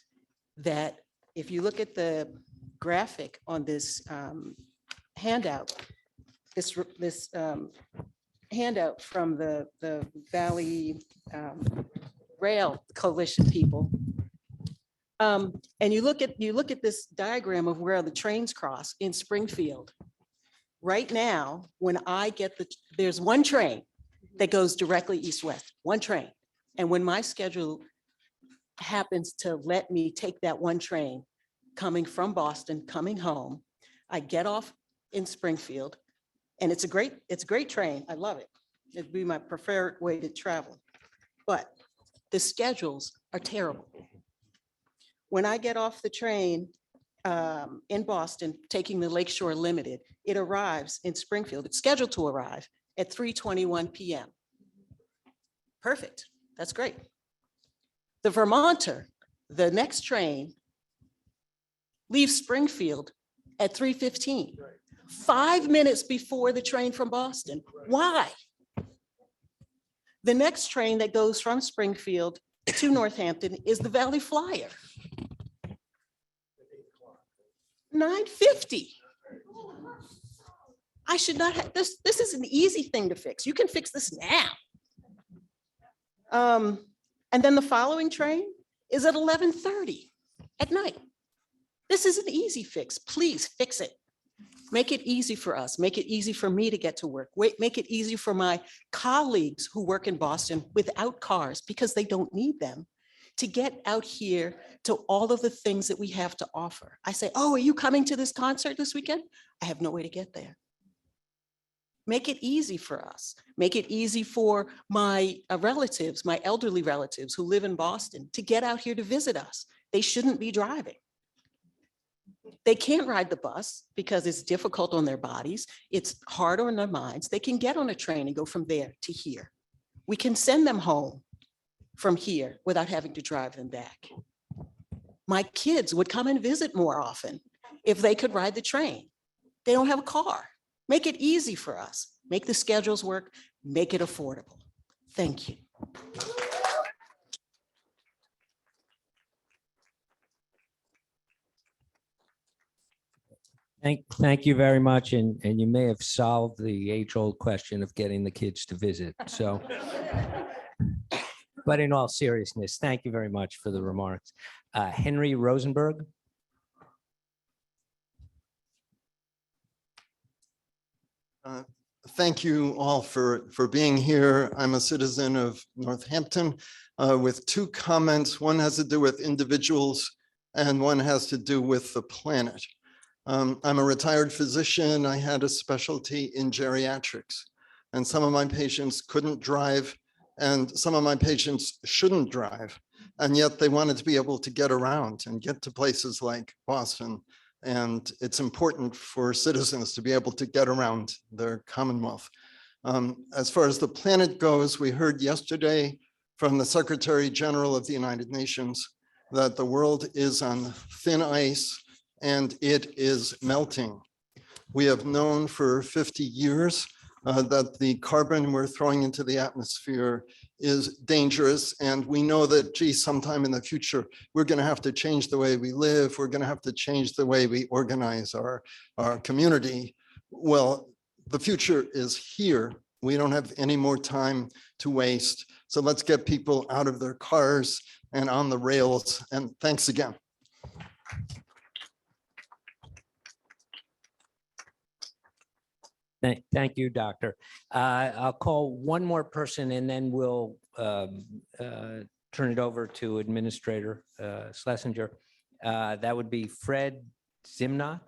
that if you look at the graphic on this handout, this handout from the Valley Rail Coalition people, and you look at this diagram of where the trains cross in Springfield. Right now, when I get there's one train that goes directly east-west, one train. And when my schedule happens to let me take that one train coming from Boston, coming home, I get off in Springfield, and it's a great train. I love it. It'd be my preferred way to travel. But the schedules are terrible. When I get off the train in Boston, taking the Lakeshore Limited, it arrives in Springfield. It's scheduled to arrive at 3:21 p.m. Perfect. That's great. The Vermonter, the next train, leaves Springfield at 3:15, 5 minutes before the train from Boston. Why? The next train that goes from Springfield to Northampton is the Valley Flyer. 9:50. I should not have this. This is an easy thing to fix. You can fix this now. And then the following train is at 11:30 at night. This is an easy fix. Please fix it. Make it easy for us. Make it easy for me to get to work. Make it easy for my colleagues who work in Boston without cars because they don't need them to get out here to all of the things that we have to offer. I say, oh, are you coming to this concert this weekend? I have no way to get there. Make it easy for us. Make it easy for my relatives, my elderly relatives who live in Boston to get out here to visit us. They shouldn't be driving. They can't ride the bus because it's difficult on their bodies. It's hard on their minds. They can get on a train and go from there to here. We can send them home from here without having to drive them back. My kids would come and visit more often if they could ride the train. They don't have a car. Make it easy for us. Make the schedules work, make it affordable. Thank you. Thank you very much. And you may have solved the age-old question of getting the kids to visit. So, but in all seriousness, thank you very much for the remarks. Henry Rosenberg. Thank you all for being here. I'm a citizen of Northampton with two comments. One has to do with individuals and one has to do with the planet. I'm a retired physician. I had a specialty in geriatrics, and some of my patients couldn't drive and some of my patients shouldn't drive. And yet they wanted to be able to get around and get to places like Boston. And it's important for citizens to be able to get around their Commonwealth. As far as the planet goes, we heard yesterday from the Secretary General of the United Nations that the world is on thin ice and it is melting. We have known for 50 years that the carbon we're throwing into the atmosphere is dangerous. And we know that, gee, sometime in the future, we're going to have to change the way we live. We're going to have to change the way we organize our community. Well, the future is here. We don't have any more time to waste. So let's get people out of their cars and on the rails. And thanks again. Thank you, Doctor. I'll call one more person and then we'll turn it over to Administrator Schlesinger. That would be Fred Zimnock.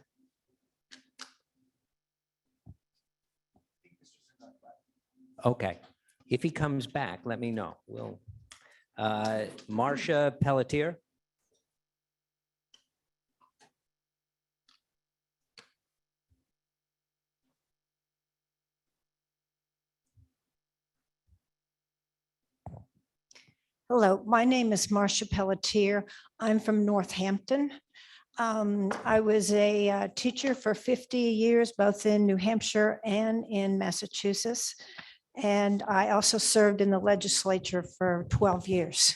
Okay, if he comes back, let me know. We'll Marcia Pelletier. Hello, my name is Marcia Pelletier. I'm from Northampton. I was a teacher for 50 years, both in New Hampshire and in Massachusetts. And I also served in the legislature for 12 years.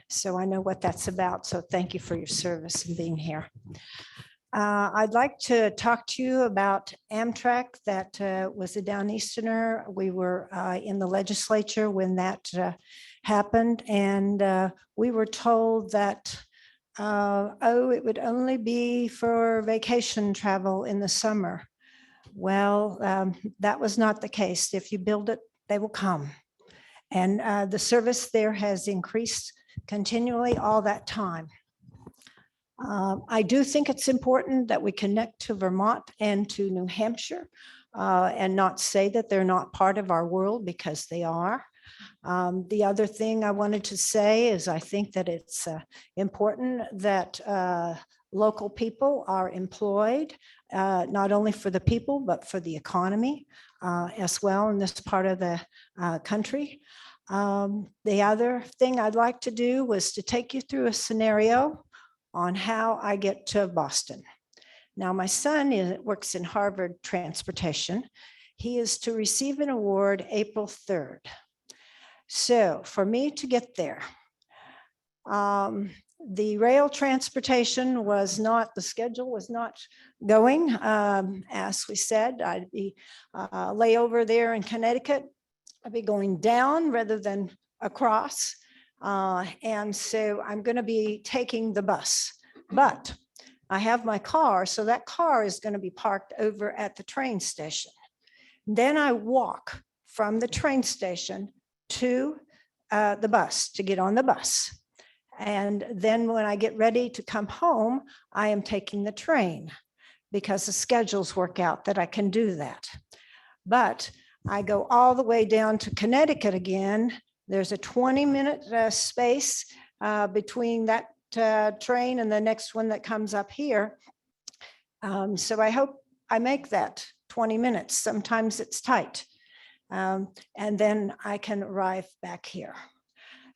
So I know what that's about. So thank you for your service and being here. I'd like to talk to you about Amtrak. That was a Downeasterner. We were in the legislature when that happened, and we were told that, it would only be for vacation travel in the summer. Well, that was not the case. If you build it, they will come. And the service there has increased continually all that time. I do think it's important that we connect to Vermont and to New Hampshire and not say that they're not part of our world, because they are. The other thing I wanted to say is I think that it's important that local people are employed, not only for the people, but for the economy as well in this part of the country. The other thing I'd like to do was to take you through a scenario on how I get to Boston. Now, my son works in Harvard Transportation. He is to receive an award April 3rd. So for me to get there, the rail transportation was not, the schedule was not going. As we said, I'd be layover there in Connecticut. I'd be going down rather than across. And so I'm going to be taking the bus, but I have my car. So that car is going to be parked over at the train station. Then I walk from the train station to the bus to get on the bus. And then when I get ready to come home, I am taking the train because the schedules work out that I can do that. But I go all the way down to Connecticut again. There's a 20-minute space between that train and the next one that comes up here. So I hope I make that 20 minutes. Sometimes it's tight. And then I can arrive back here.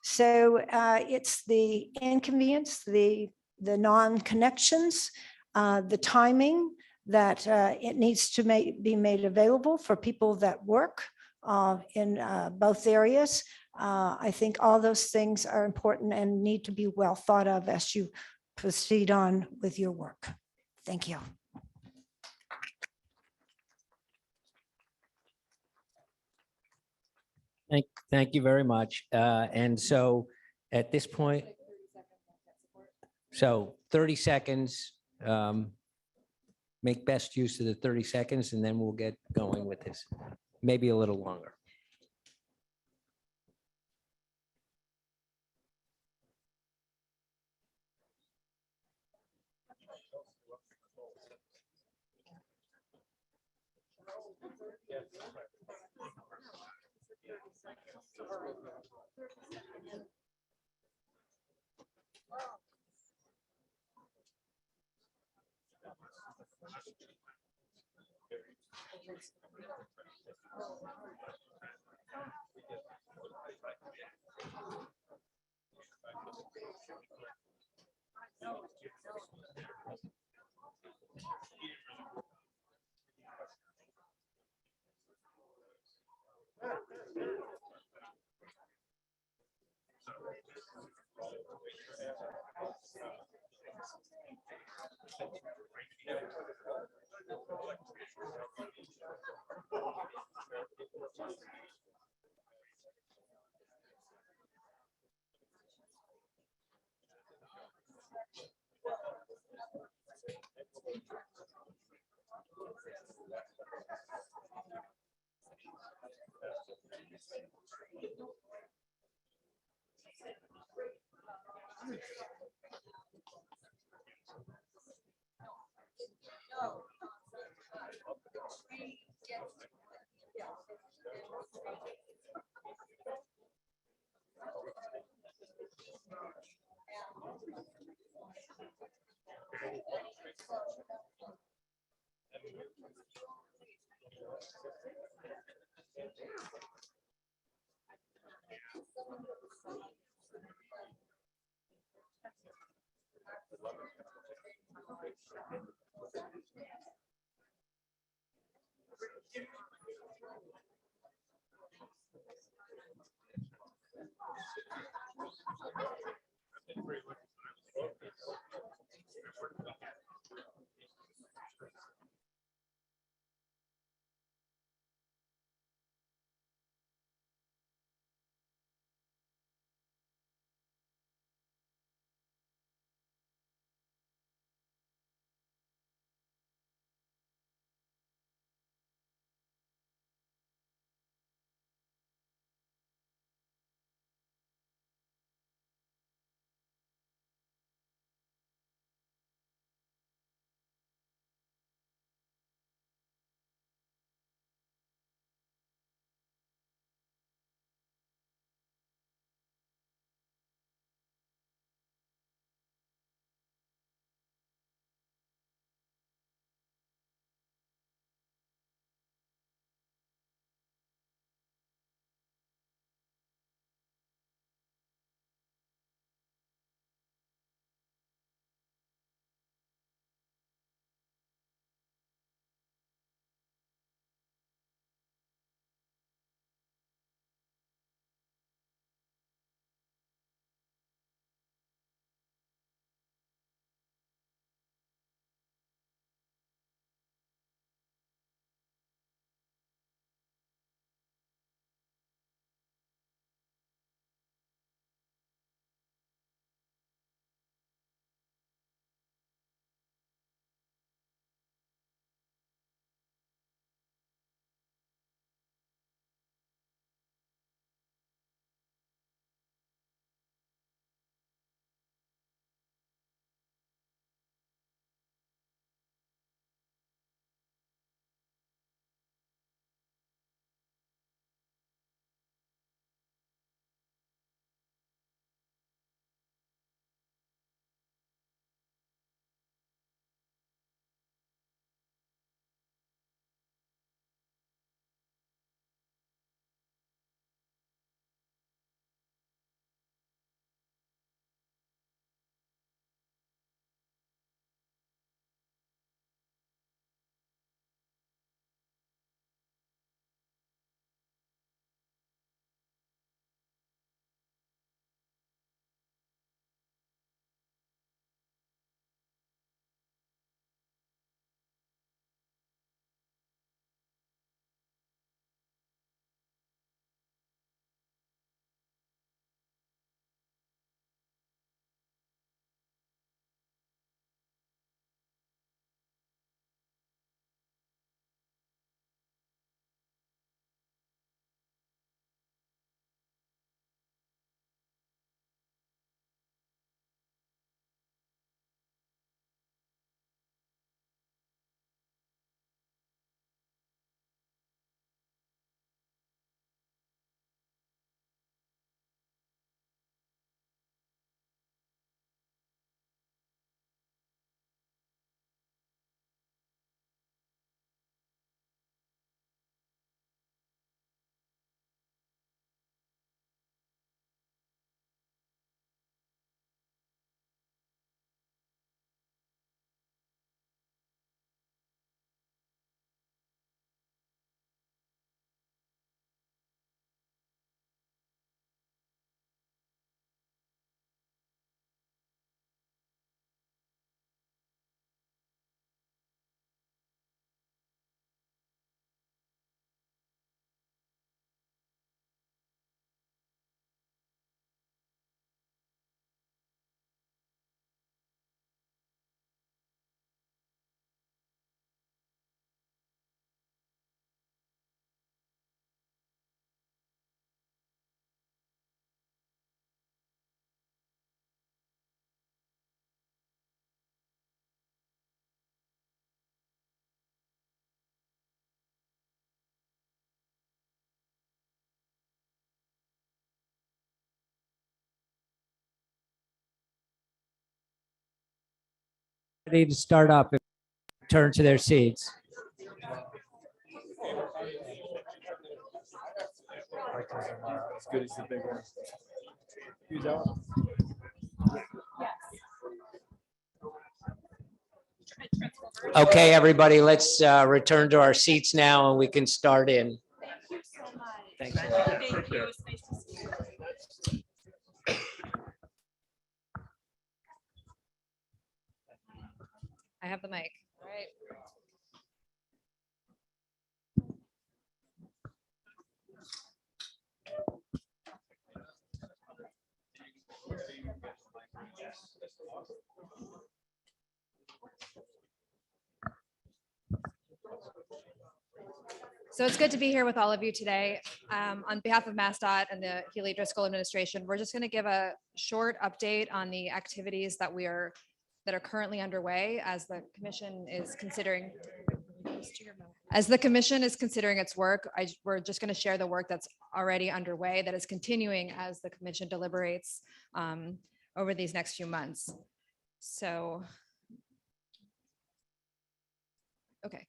So it's the inconvenience, the non-connections, the timing, that it needs to be made available for people that work in both areas. I think all those things are important and need to be well thought of as you proceed on with your work. Thank you. Thank you very much. And so at this point, so 30 seconds, make best use of the 30 seconds, and then we'll get going with this. Maybe a little longer. Ready to start up and turn to their seats. Okay, everybody, let's return to our seats now and we can start in. Thanks. I have the mic. All right. So it's good to be here with all of you today. On behalf of MassDOT and the Healy Driscoll administration, we're just going to give a short update on the activities that are currently underway as the commission is considering. As the commission is considering its work, we're just going to share the work that's already underway that is continuing as the commission deliberates over these next few months. So, okay.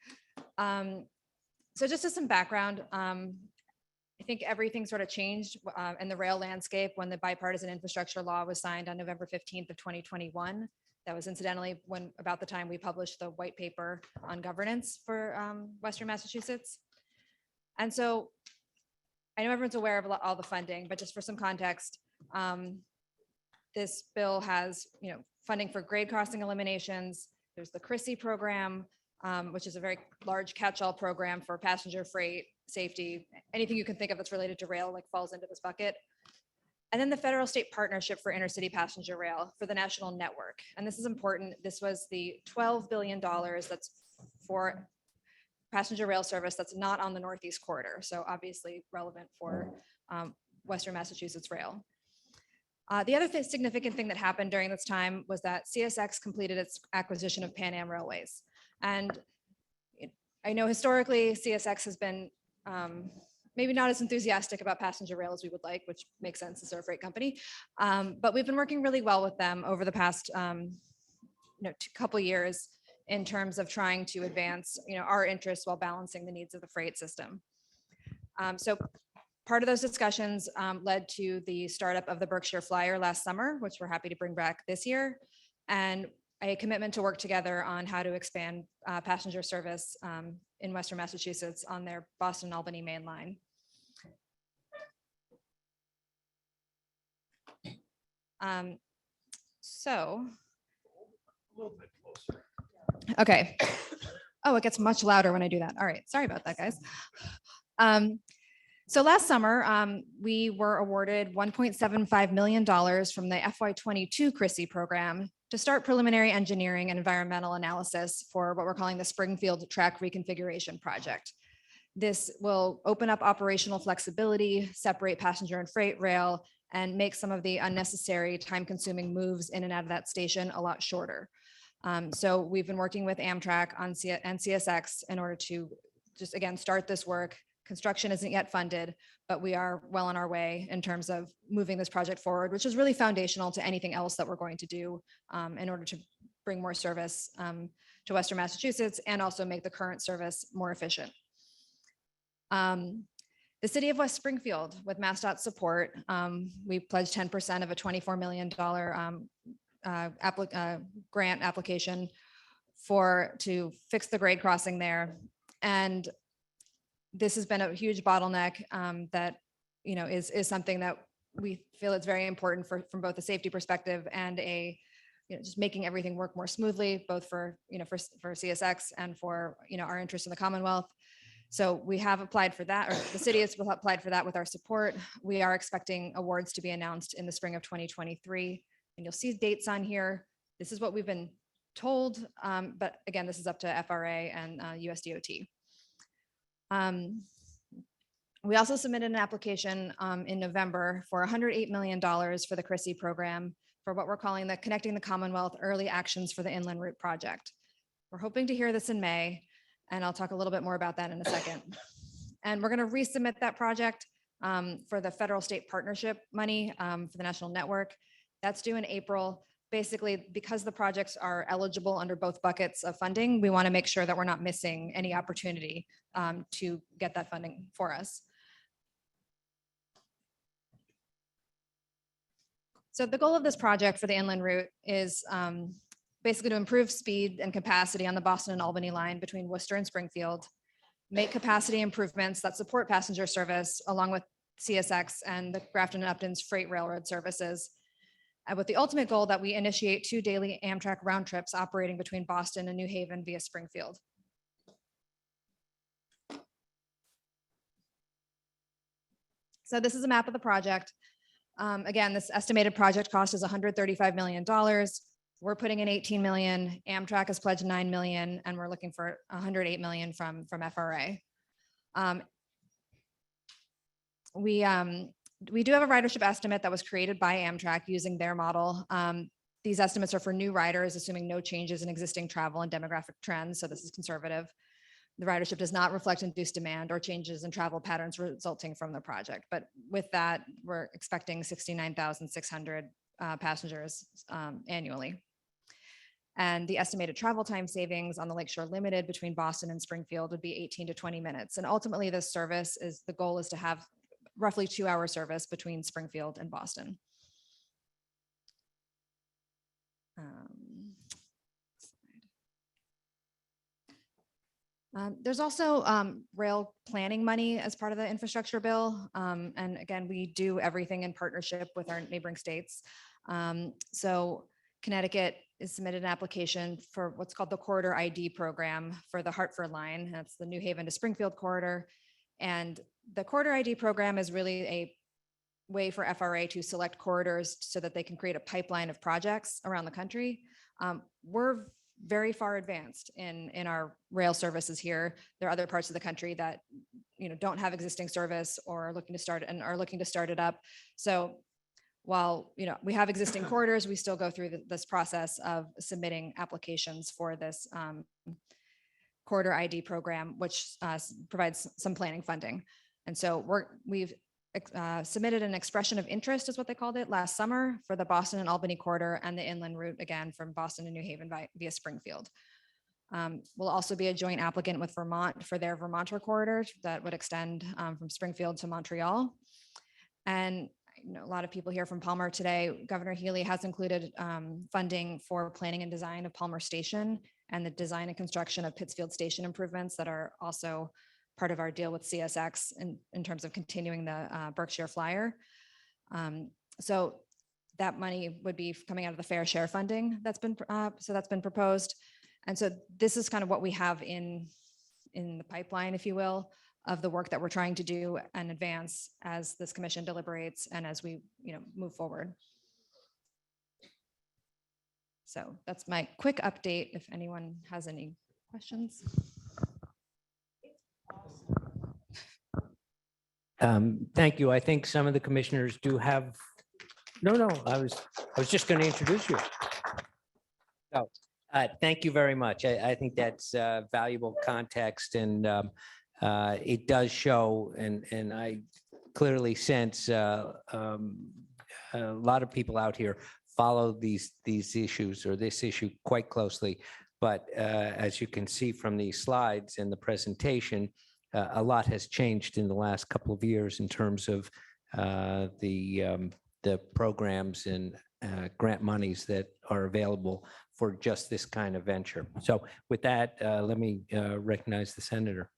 So just as some background, I think everything sort of changed in the rail landscape when the bipartisan infrastructure law was signed on November 15th of 2021. That was incidentally about the time we published the white paper on governance for Western Massachusetts. And so I know everyone's aware of all the funding, but just for some context, this bill has funding for grade crossing eliminations. There's the CRISI program, which is a very large catch-all program for passenger freight, safety, anything you can think of that's related to rail falls into this bucket. And then the federal state partnership for intercity passenger rail for the national network. And this is important. This was the $12 billion that's for passenger rail service that's not on the Northeast corridor. So obviously relevant for Western Massachusetts rail. The other significant thing that happened during this time was that CSX completed its acquisition of Pan Am Railways. And I know historically CSX has been maybe not as enthusiastic about passenger rail as we would like, which makes sense as they're a freight company. But we've been working really well with them over the past couple years in terms of trying to advance our interests while balancing the needs of the freight system. So part of those discussions led to the startup of the Berkshire Flyer last summer, which we're happy to bring back this year, and a commitment to work together on how to expand passenger service in Western Massachusetts on their Boston-Albany main line. Okay. Oh, it gets much louder when I do that. All right. Sorry about that, guys. So last summer, we were awarded $1.75 million from the FY22 CRISI program to start preliminary engineering and environmental analysis for what we're calling the Springfield Track Reconfiguration Project. This will open up operational flexibility, separate passenger and freight rail, and make some of the unnecessary time-consuming moves in and out of that station a lot shorter. So we've been working with Amtrak and CSX in order to just, again, start this work. Construction isn't yet funded, but we are well on our way in terms of moving this project forward, which is really foundational to anything else that we're going to do in order to bring more service to Western Massachusetts and also make the current service more efficient. The city of West Springfield, with MassDOT support, we pledged 10% of a $24 million grant application to fix the grade crossing there. And this has been a huge bottleneck that is something that we feel it's very important from both a safety perspective and just making everything work more smoothly, both for CSX and for our interest in the Commonwealth. So we have applied for that, or the city has applied for that with our support. We are expecting awards to be announced in the spring of 2023, and you'll see dates on here. This is what we've been told, but again, this is up to FRA and USDOT. We also submitted an application in November for $108 million for the CRISI program for what we're calling the Connecting the Commonwealth Early Actions for the Inland Route Project. We're hoping to hear this in May, and I'll talk a little bit more about that in a second. And we're going to resubmit that project for the federal state partnership money for the national network. That's due in April. basically, because the projects are eligible under both buckets of funding, we want to make sure that we're not missing any opportunity to get that funding for us. So the goal of this project for the inland route is basically to improve speed and capacity on the Boston and Albany line between Worcester and Springfield, make capacity improvements that support passenger service along with CSX and the Grafton and Upton's freight railroad services, with the ultimate goal that we initiate 2 daily Amtrak round trips operating between Boston and New Haven via Springfield. So this is a map of the project. Again, this estimated project cost is $135 million. We're putting in 18 million. Amtrak has pledged 9 million, and we're looking for 108 million from FRA. We do have a ridership estimate that was created by Amtrak using their model. These estimates are for new riders, assuming no changes in existing travel and demographic trends. So this is conservative. The ridership does not reflect induced demand or changes in travel patterns resulting from the project. But with that, we're expecting 69,600 passengers annually. And the estimated travel time savings on the Lakeshore Limited between Boston and Springfield would be 18 to 20 minutes. And ultimately, this service is, the goal is to have roughly 2-hour service between Springfield and Boston. There's also rail planning money as part of the infrastructure bill. And again, we do everything in partnership with our neighboring states. So Connecticut has submitted an application for what's called the Corridor ID program for the Hartford line. That's the New Haven to Springfield corridor. And the Corridor ID program is really a way for FRA to select corridors so that they can create a pipeline of projects around the country. We're very far advanced in our rail services here. There are other parts of the country that don't have existing service or are looking to start it up. So while we have existing corridors, we still go through this process of submitting applications for this Corridor ID program, which provides some planning funding. And so we've submitted an expression of interest, is what they called it, last summer for the Boston and Albany corridor and the inland route, again, from Boston to New Haven via Springfield. We'll also be a joint applicant with Vermont for their Vermonter corridor that would extend from Springfield to Montreal. And a lot of people here from Palmer today. Governor Healy has included funding for planning and design of Palmer Station and the design and construction of Pittsfield Station improvements that are also part of our deal with CSX in terms of continuing the Berkshire Flyer. So that money would be coming out of the fair share funding that's been proposed. And so this is kind of what we have in the pipeline, if you will, of the work that we're trying to do and advance as this commission deliberates and as we move forward. So that's my quick update. If anyone has any questions. Thank you. I think some of the commissioners do have, no, I was just going to introduce you. So, thank you very much. I think that's valuable context, and it does show, and I clearly sense a lot of people out here follow these issues or this issue quite closely. But as you can see from these slides and the presentation, a lot has changed in the last couple of years in terms of the programs and grant monies that are available for just this kind of venture. So with that, let me recognize the senator.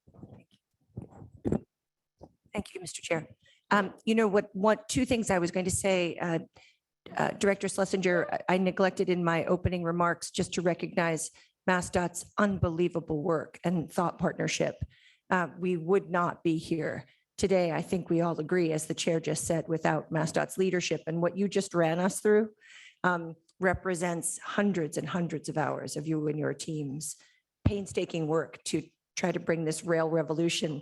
Thank you, Mr. Chair. Two things I was going to say, Director Schlesinger, I neglected in my opening remarks just to recognize MassDOT's unbelievable work and thought partnership. We would not be here today, I think we all agree, as the chair just said, without MassDOT's leadership. And what you just ran us through represents hundreds and hundreds of hours of you and your team's painstaking work to try to bring this rail revolution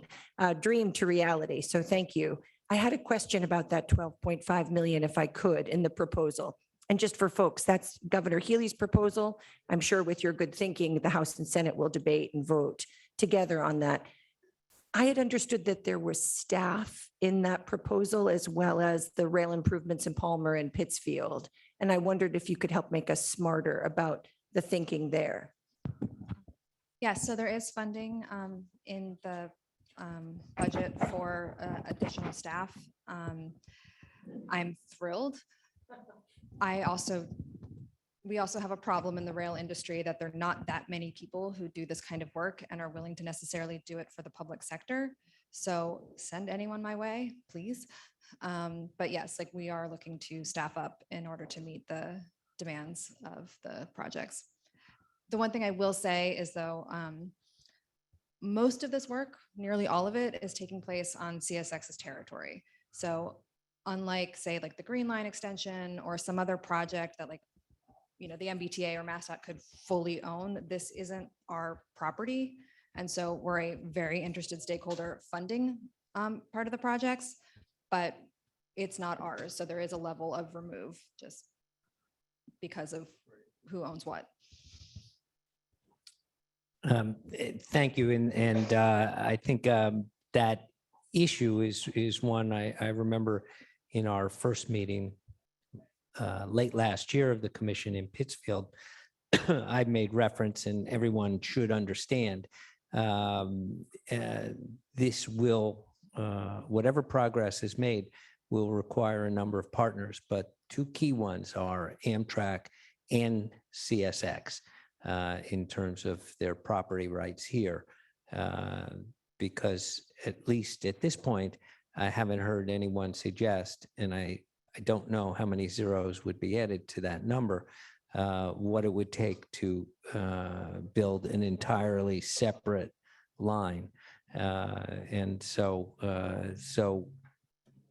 dream to reality. So thank you. I had a question about that 12.5 million, if I could, in the proposal. And just for folks, that's Governor Healy's proposal. I'm sure with your good thinking, the House and Senate will debate and vote together on that. I had understood that there was staff in that proposal as well as the rail improvements in Palmer and Pittsfield. And I wondered if you could help make us smarter about the thinking there. Yes, so there is funding in the budget for additional staff. I'm thrilled. We also have a problem in the rail industry that there are not that many people who do this kind of work and are willing to necessarily do it for the public sector. So send anyone my way, please. But yes, like we are looking to staff up in order to meet the demands of the projects. The one thing I will say is though, most of this work, nearly all of it, is taking place on CSX's territory. So unlike say like the Green Line extension or some other project that like, you know, the MBTA or MassDOT could fully own, this isn't our property. And so we're a very interested stakeholder funding part of the projects, but it's not ours. So there is a level of remove just because of who owns what. Thank you. And I think that issue is one I remember in our first meeting late last year of the commission in Pittsfield. I made reference, and everyone should understand this will, whatever progress is made, will require a number of partners, but two key ones are Amtrak and CSX. In terms of their property rights here, because at least at this point, I haven't heard anyone suggest, and I don't know how many zeros would be added to that number, what it would take to build an entirely separate line. And so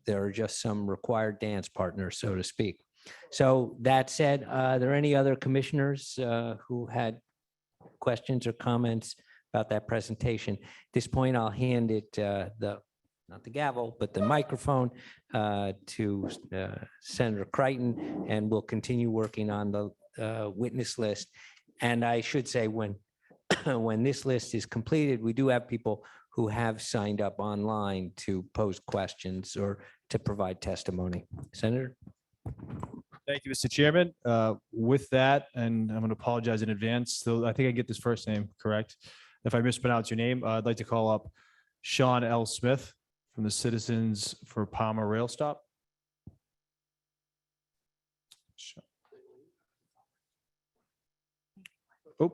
there are just some required dance partners, so to speak. So that said, are there any other commissioners who had questions or comments about that presentation? At this point, I'll hand it not the gavel, but the microphone to Senator Crichton, and we'll continue working on the witness list. And I should say, when this list is completed, we do have people who have signed up online to pose questions or to provide testimony. Senator? Thank you, Mr. Chairman. With that, and I'm going to apologize in advance, so I think I get this first name correct. If I mispronounce your name, I'd like to call up Sean L. Smith from the Citizens for Palmer Rail Stop. Oh,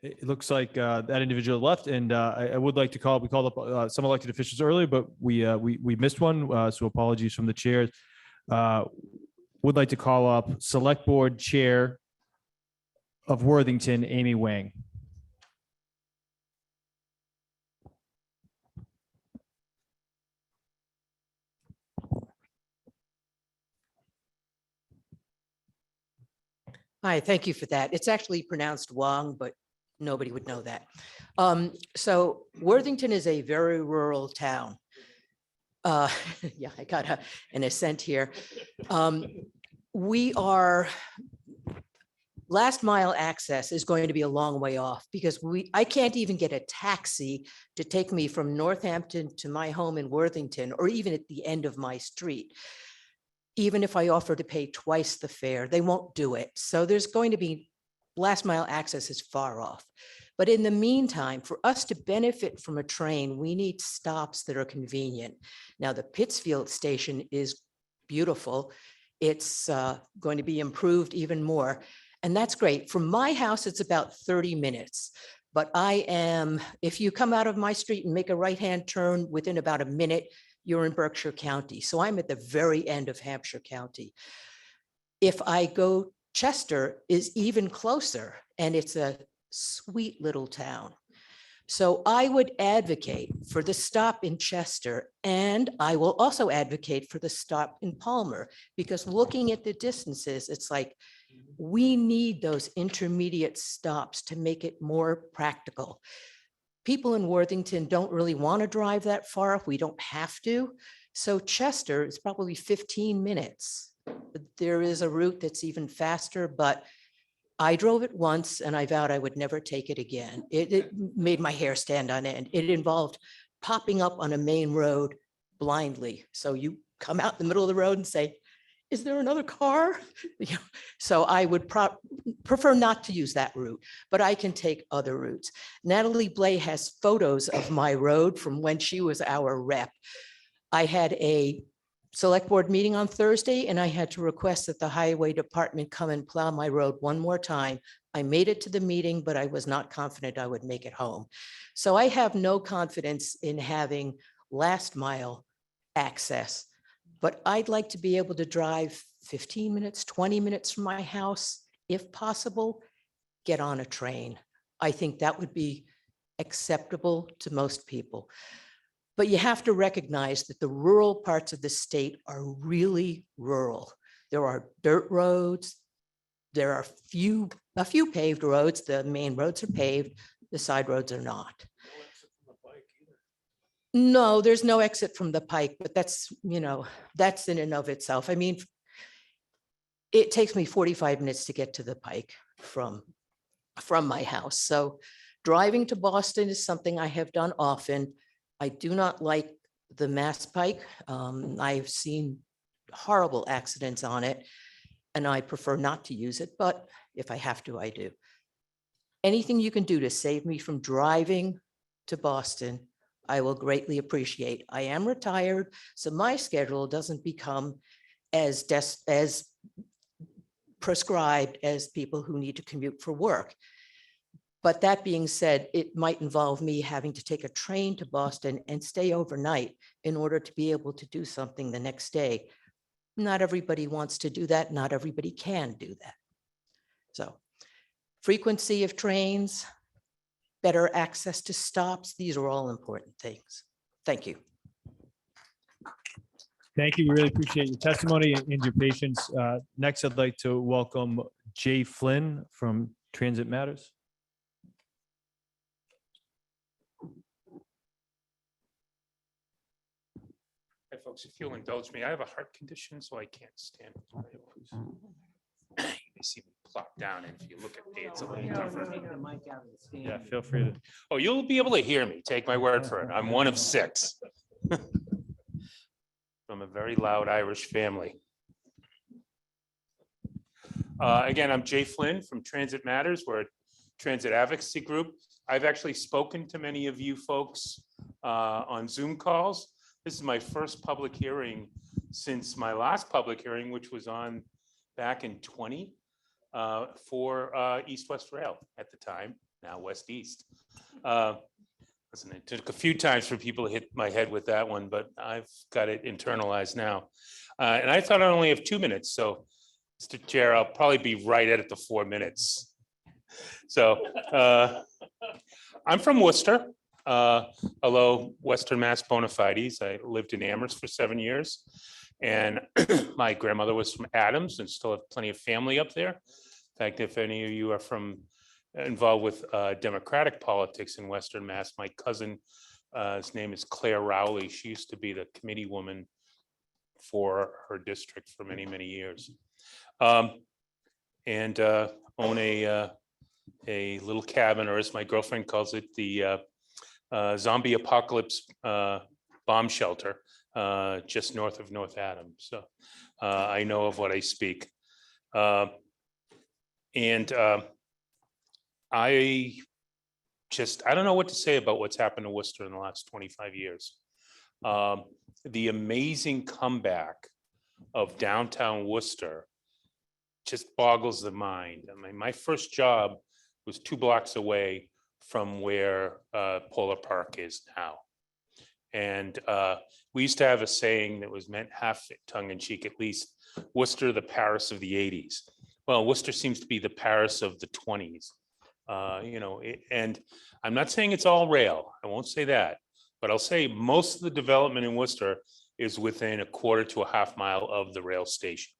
it looks like that individual left, and I would like to we called up some elected officials earlier, but we missed one, so apologies from the chair. Would like to call up Select Board Chair of Worthington, Amy Wang. Hi, thank you for that. It's actually pronounced Wang, but nobody would know that. So Worthington is a very rural town. Yeah, I got an assent here. Last mile access is going to be a long way off because I can't even get a taxi to take me from Northampton to my home in Worthington, or even at the end of my street. Even if I offer to pay twice the fare, they won't do it. So there's going to be last mile access is far off. But in the meantime, for us to benefit from a train, we need stops that are convenient. Now, the Pittsfield station is beautiful. It's going to be improved even more. And that's great. From my house, it's about 30 minutes. But if you come out of my street and make a right-hand turn, within about a minute, you're in Berkshire County. So I'm at the very end of Hampshire County. If I go, Chester is even closer, and it's a sweet little town. So I would advocate for the stop in Chester, and I will also advocate for the stop in Palmer, because looking at the distances, it's like we need those intermediate stops to make it more practical. People in Worthington don't really want to drive that far. We don't have to. So Chester is probably 15 minutes. There is a route that's even faster, but I drove it once and I vowed I would never take it again. It made my hair stand on end. It involved popping up on a main road blindly. So you come out in the middle of the road and say, is there another car? You know, so I would prefer not to use that route, but I can take other routes. Natalie Blay has photos of my road from when she was our rep. I had a select board meeting on Thursday and I had to request that the highway department come and plow my road one more time. I made it to the meeting, but I was not confident I would make it home. So I have no confidence in having last mile access, but I'd like to be able to drive 15 minutes, 20 minutes from my house, if possible, get on a train. I think that would be acceptable to most people. But you have to recognize that the rural parts of the state are really rural. There are dirt roads. There are a few paved roads. The main roads are paved. The side roads are not. No, there's no exit from the pike, but that's, you know, that's in and of itself. I mean, it takes me 45 minutes to get to the pike from my house. So driving to Boston is something I have done often. I do not like the Mass Pike. I've seen horrible accidents on it and I prefer not to use it, but if I have to, I do. Anything you can do to save me from driving to Boston, I will greatly appreciate. I am retired, so my schedule doesn't become as prescribed as people who need to commute for work. But that being said, it might involve me having to take a train to Boston and stay overnight in order to be able to do something the next day. Not everybody wants to do that. Not everybody can do that. So frequency of trains, better access to stops, these are all important things. Thank you. Thank you. We really appreciate your testimony and your patience. Next, I'd like to welcome Jay Flynn from Transit Matters. Hi, folks, if you'll indulge me, I have a heart condition, so I can't stand. You may see me plop down, and if you look at me, it's a little different. Yeah, feel free to. Oh, you'll be able to hear me. Take my word for it. I'm one of 6. From a very loud Irish family. Again, I'm Jay Flynn from Transit Matters. We're a transit advocacy group. I've actually spoken to many of you folks on Zoom calls. This is my first public hearing since my last public hearing, which was on back in 20 for East-West Rail at the time, now West-East. Listen, it took a few times for people to hit my head with that one, but I've got it internalized now. And I thought I only have 2 minutes, so Mr. Chair, I'll probably be right at the 4 minutes. So I'm from Worcester. Although Western Mass bona fides, I lived in Amherst for 7 years. And my grandmother was from Adams and still have plenty of family up there. In fact, if any of you are involved with Democratic politics in Western Mass, my cousin, his name is Claire Rowley. She used to be the committee woman for her district for many, many years. And own a little cabin, or as my girlfriend calls it, the zombie apocalypse bomb shelter just north of North Adams. So I know of what I speak. And I don't know what to say about what's happened to Worcester in the last 25 years. The amazing comeback of downtown Worcester just boggles the mind. I mean, my first job was 2 blocks away from where Polar Park is now. And we used to have a saying that was meant half tongue in cheek, at least, Worcester, the Paris of the 80s. Well, Worcester seems to be the Paris of the 20s. And I'm not saying it's all rail. I won't say that, but I'll say most of the development in Worcester is within a quarter to a half mile of the rail station.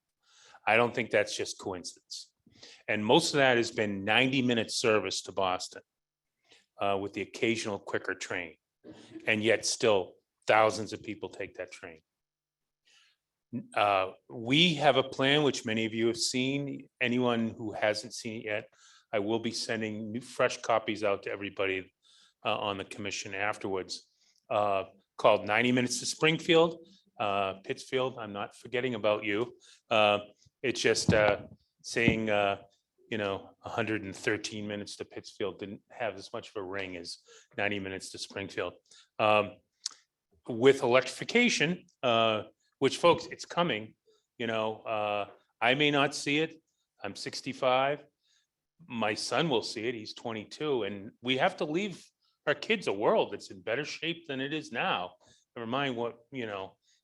I don't think that's just coincidence. And most of that has been 90-minute service to Boston with the occasional quicker train. And yet still thousands of people take that train. We have a plan, which many of you have seen. Anyone who hasn't seen it yet, I will be sending new fresh copies out to everybody on the commission afterwards, called 90 Minutes to Springfield. Pittsfield, I'm not forgetting about you. It's just saying, 113 minutes to Pittsfield didn't have as much of a ring as 90 minutes to Springfield. With electrification, which folks, it's coming, I may not see it. I'm 65. My son will see it. He's 22. And we have to leave our kids a world that's in better shape than it is now. Never mind what,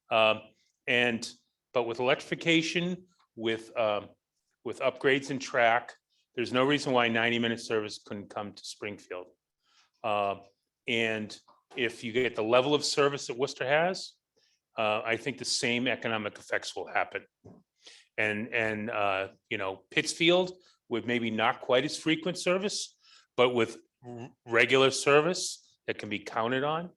but with electrification, with upgrades in track, there's no reason why 90-minute service couldn't come to Springfield. And if you get the level of service that Worcester has, I think the same economic effects will happen. And Pittsfield with maybe not quite as frequent service, but with regular service that can be counted on,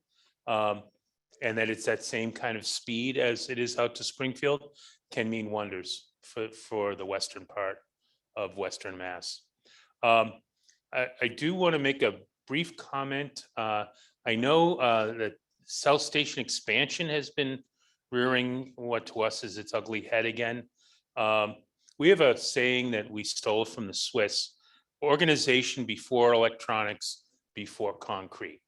and that it's that same kind of speed as it is out to Springfield, can mean wonders for the western part of Western Mass. I do want to make a brief comment. I know that South Station expansion has been rearing what to us is its ugly head again. We have a saying that we stole from the Swiss: organization before electronics, before concrete.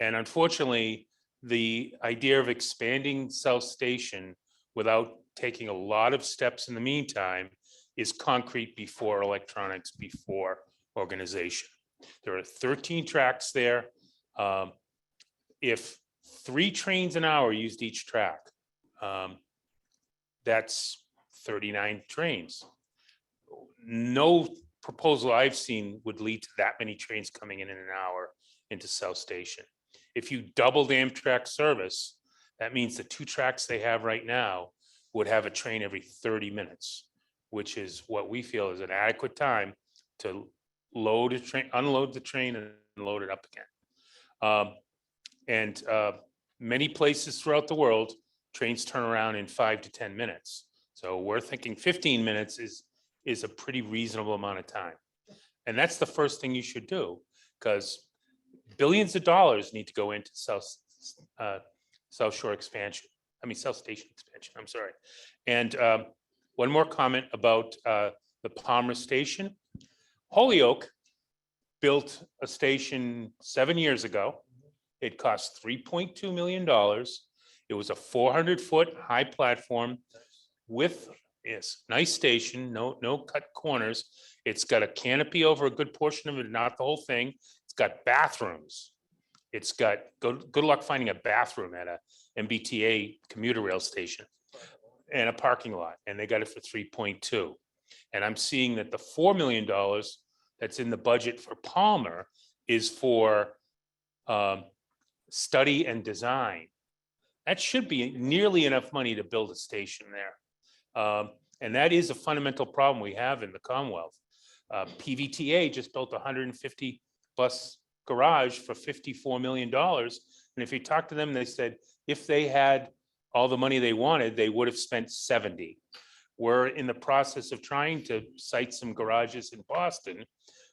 And unfortunately, the idea of expanding South Station without taking a lot of steps in the meantime is concrete before electronics, before organization. There are 13 tracks there. If 3 trains an hour used each track, that's 39 trains. No proposal I've seen would lead to that many trains coming in an hour into South Station. If you doubled Amtrak service, that means the 2 tracks they have right now would have a train every 30 minutes, which is what we feel is an adequate time to load a train, unload the train, and load it up again. Many places throughout the world, trains turn around in 5 to 10 minutes. So we're thinking 15 minutes is a pretty reasonable amount of time. And that's the first thing you should do, because billions of dollars need to go into South Shore expansion. South Station expansion, I'm sorry. And one more comment about the Palmer Station. Holyoke built a station 7 years ago. It cost $3.2 million. It was a 400-foot high platform with, yes, nice station, no cut corners. It's got a canopy over a good portion of it, not the whole thing. It's got bathrooms. It's got, good luck finding a bathroom at a MBTA commuter rail station, and a parking lot, and they got it for 3.2. And I'm seeing that the $4 million that's in the budget for Palmer is for study and design. That should be nearly enough money to build a station there. And that is a fundamental problem we have in the Commonwealth. PVTA just built a 150 bus garage for $54 million. And if you talk to them, they said, if they had all the money they wanted, they would have spent 70. We're in the process of trying to cite some garages in Boston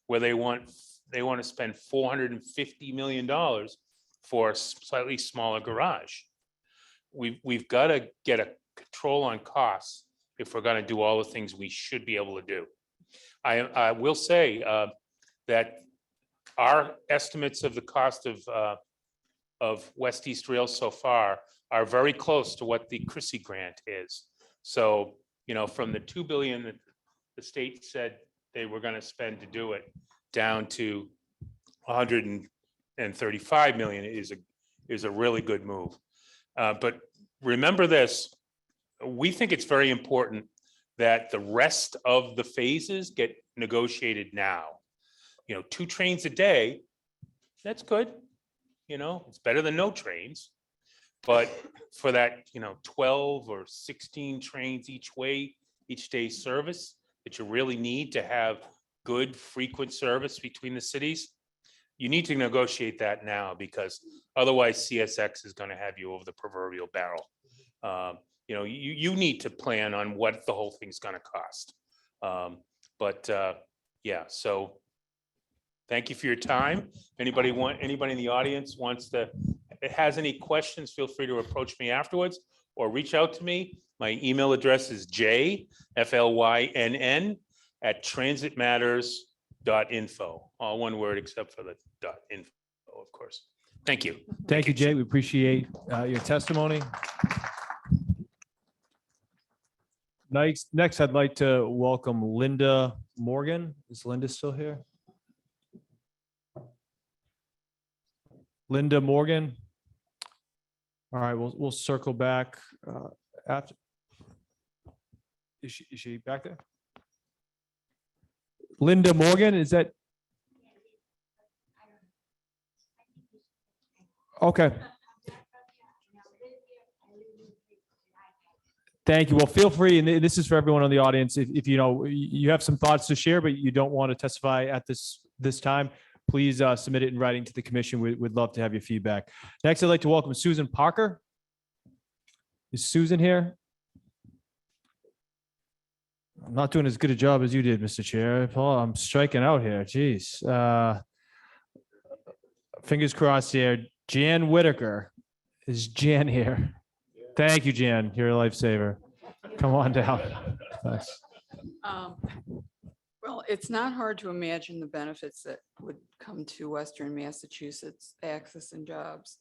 where they want to spend $450 million for a slightly smaller garage. We've got to get a control on costs if we're going to do all the things we should be able to do. I will say that our estimates of the cost of West East Rail so far are very close to what the Chrissy grant is. So, from the $2 billion that the state said they were going to spend to do it, down to $135 million is a really good move. But remember this, we think it's very important that the rest of the phases get negotiated now. 2 trains a day, that's good. It's better than no trains. But for that, 12 or 16 trains each way, each day service that you really need to have good frequent service between the cities, you need to negotiate that now, because otherwise CSX is going to have you over the proverbial barrel. You need to plan on what the whole thing's going to cost. Yeah, so thank you for your time. Anybody in the audience has any questions, feel free to approach me afterwards, or reach out to me. My email address is jflynn@transitmatters.info, all one word except for the .info, of course. Thank you. Thank you, Jay. We appreciate your testimony. Next, I'd like to welcome Linda Morgan. Is Linda still here? Linda Morgan. All right, we'll circle back after. Is she back there? Linda Morgan, is that? Okay. Thank you. Well, feel free, and this is for everyone in the audience. If you know you have some thoughts to share, but you don't want to testify at this time, please submit it in writing to the commission. We'd love to have your feedback. Next, I'd like to welcome Susan Parker. Is Susan here? I'm not doing as good a job as you did, Mr. Chair. Paul, I'm striking out here. Jeez. Fingers crossed here. Jan Whitaker. Is Jan here? Thank you, Jan. You're a lifesaver. Come on down. Thanks. Well, it's not hard to imagine the benefits that would come to Western Massachusetts, access and jobs,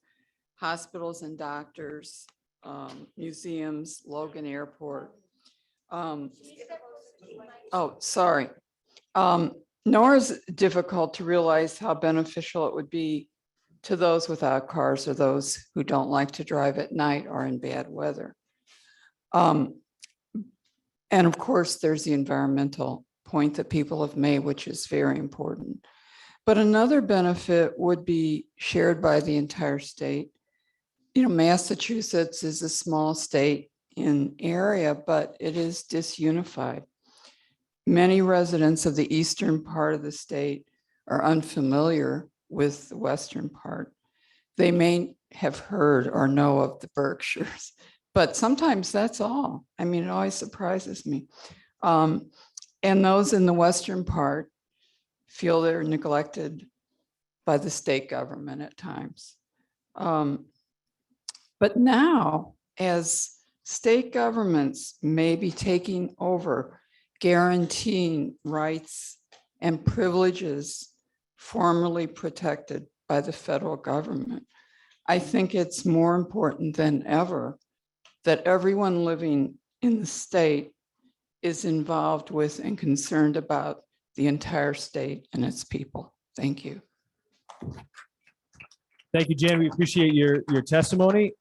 hospitals and doctors, museums, Logan Airport. Oh, sorry. Nor is it difficult to realize how beneficial it would be to those without cars or those who don't like to drive at night or in bad weather. And of course, there's the environmental point that people have made, which is very important. But another benefit would be shared by the entire state. You know, Massachusetts is a small state in area, but it is disunified. Many residents of the eastern part of the state are unfamiliar with the western part. They may have heard or know of the Berkshires, but sometimes that's all. I mean, it always surprises me. And those in the western part feel they're neglected by the state government at times. But now, as state governments may be taking over, guaranteeing rights and privileges formerly protected by the federal government, I think it's more important than ever that everyone living in the state is involved with and concerned about the entire state and its people. Thank you. Thank you, Jan. We appreciate your testimony.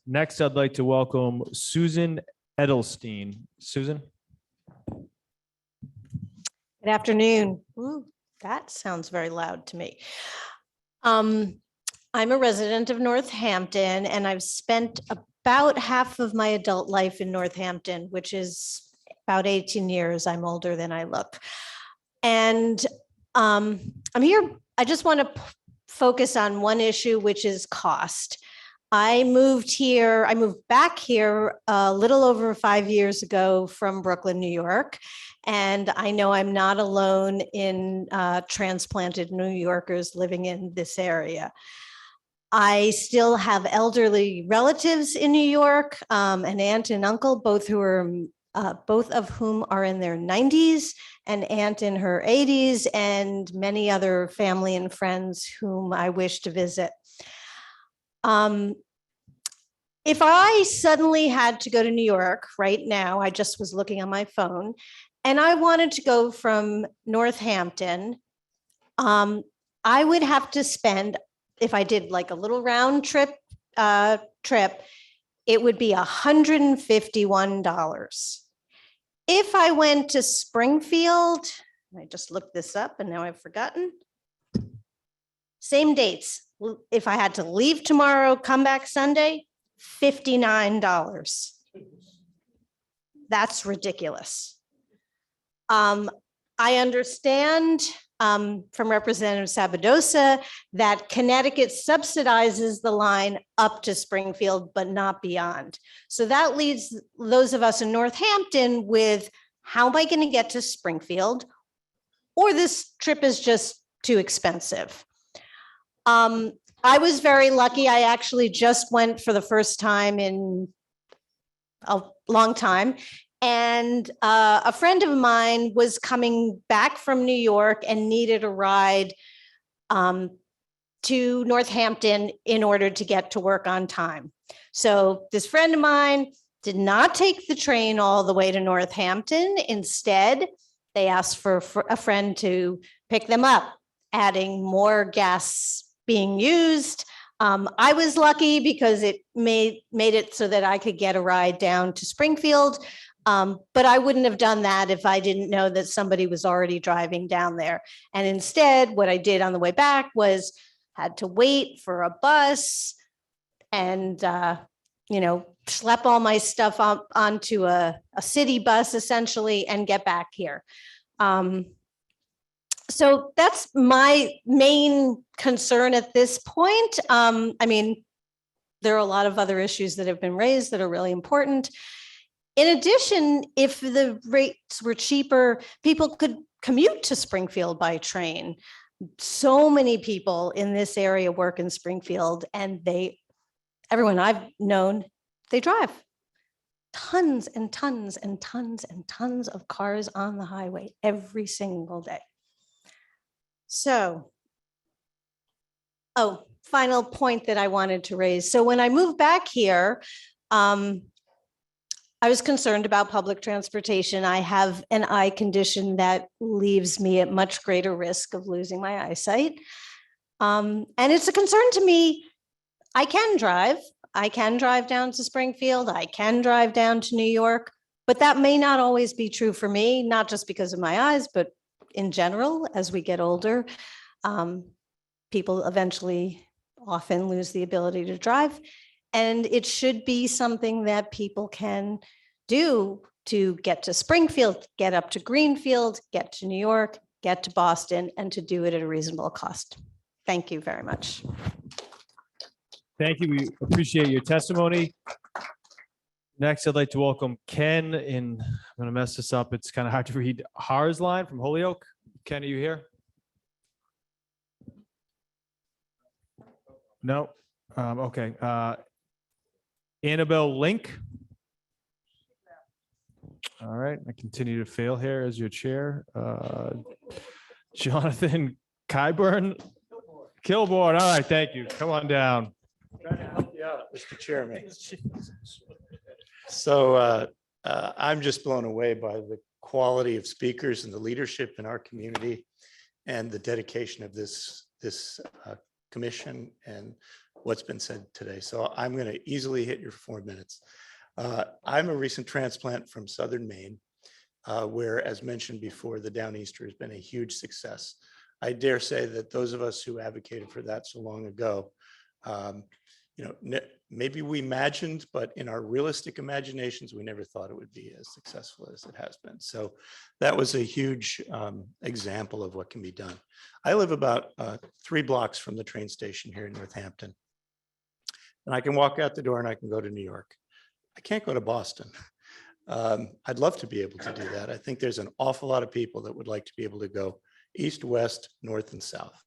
Next, I'd like to welcome Susan Edelstein. Susan. Good afternoon. Ooh, that sounds very loud to me. I'm a resident of Northampton, and I've spent about half of my adult life in Northampton, which is about 18 years. I'm older than I look. And I'm here, I just want to focus on one issue, which is cost. I moved back here a little over 5 years ago from Brooklyn, New York. And I know I'm not alone in transplanted New Yorkers living in this area. I still have elderly relatives in New York, an aunt and uncle, both of whom are in their 90s, an aunt in her 80s, and many other family and friends whom I wish to visit. If I suddenly had to go to New York right now, I just was looking on my phone, and I wanted to go from Northampton, I would have to spend, if I did like a little round trip, it would be $151. If I went to Springfield, I just looked this up and now I've forgotten. Same dates. If I had to leave tomorrow, come back Sunday, $59. That's ridiculous. I understand from Representative Sabadosa that Connecticut subsidizes the line up to Springfield, but not beyond. So that leaves those of us in Northampton with, how am I going to get to Springfield? Or this trip is just too expensive. I was very lucky. I actually just went for the first time in a long time. And a friend of mine was coming back from New York and needed a ride to Northampton in order to get to work on time. So this friend of mine did not take the train all the way to Northampton. Instead, they asked for a friend to pick them up, adding more gas being used. I was lucky because it made it so that I could get a ride down to Springfield. But I wouldn't have done that if I didn't know that somebody was already driving down there. And instead, what I did on the way back was had to wait for a bus and, schlep all my stuff onto a city bus essentially and get back here. So that's my main concern at this point. There are a lot of other issues that have been raised that are really important. In addition, if the rates were cheaper, people could commute to Springfield by train. So many people in this area work in Springfield, and everyone I've known, they drive. Tons and tons and tons and tons of cars on the highway every single day. So, final point that I wanted to raise. So when I moved back here, I was concerned about public transportation. I have an eye condition that leaves me at much greater risk of losing my eyesight. And it's a concern to me. I can drive. I can drive down to Springfield. I can drive down to New York, but that may not always be true for me, not just because of my eyes, but in general, as we get older, people eventually often lose the ability to drive. And it should be something that people can do to get to Springfield, get up to Greenfield, get to New York, get to Boston, and to do it at a reasonable cost. Thank you very much. Thank you. We appreciate your testimony. Next, I'd like to welcome Ken in, I'm going to mess this up. It's kind of hard to read. Harsline from Holyoke. Ken, are you here? No. Okay. Annabelle Link. All right. I continue to fail here as your chair. Jonathan Kyburn. Kilborn. All right. Thank you. Come on down. Trying to help you out, Mr. Chairman. So I'm just blown away by the quality of speakers and the leadership in our community and the dedication of this commission and what's been said today. So I'm going to easily hit your 4 minutes. I'm a recent transplant from Southern Maine, where, as mentioned before, the Downeaster has been a huge success. I dare say that those of us who advocated for that so long ago, maybe we imagined, but in our realistic imaginations, we never thought it would be as successful as it has been. So that was a huge example of what can be done. I live about 3 blocks from the train station here in Northampton. And I can walk out the door and I can go to New York. I can't go to Boston. I'd love to be able to do that. I think there's an awful lot of people that would like to be able to go east, west, north, and south.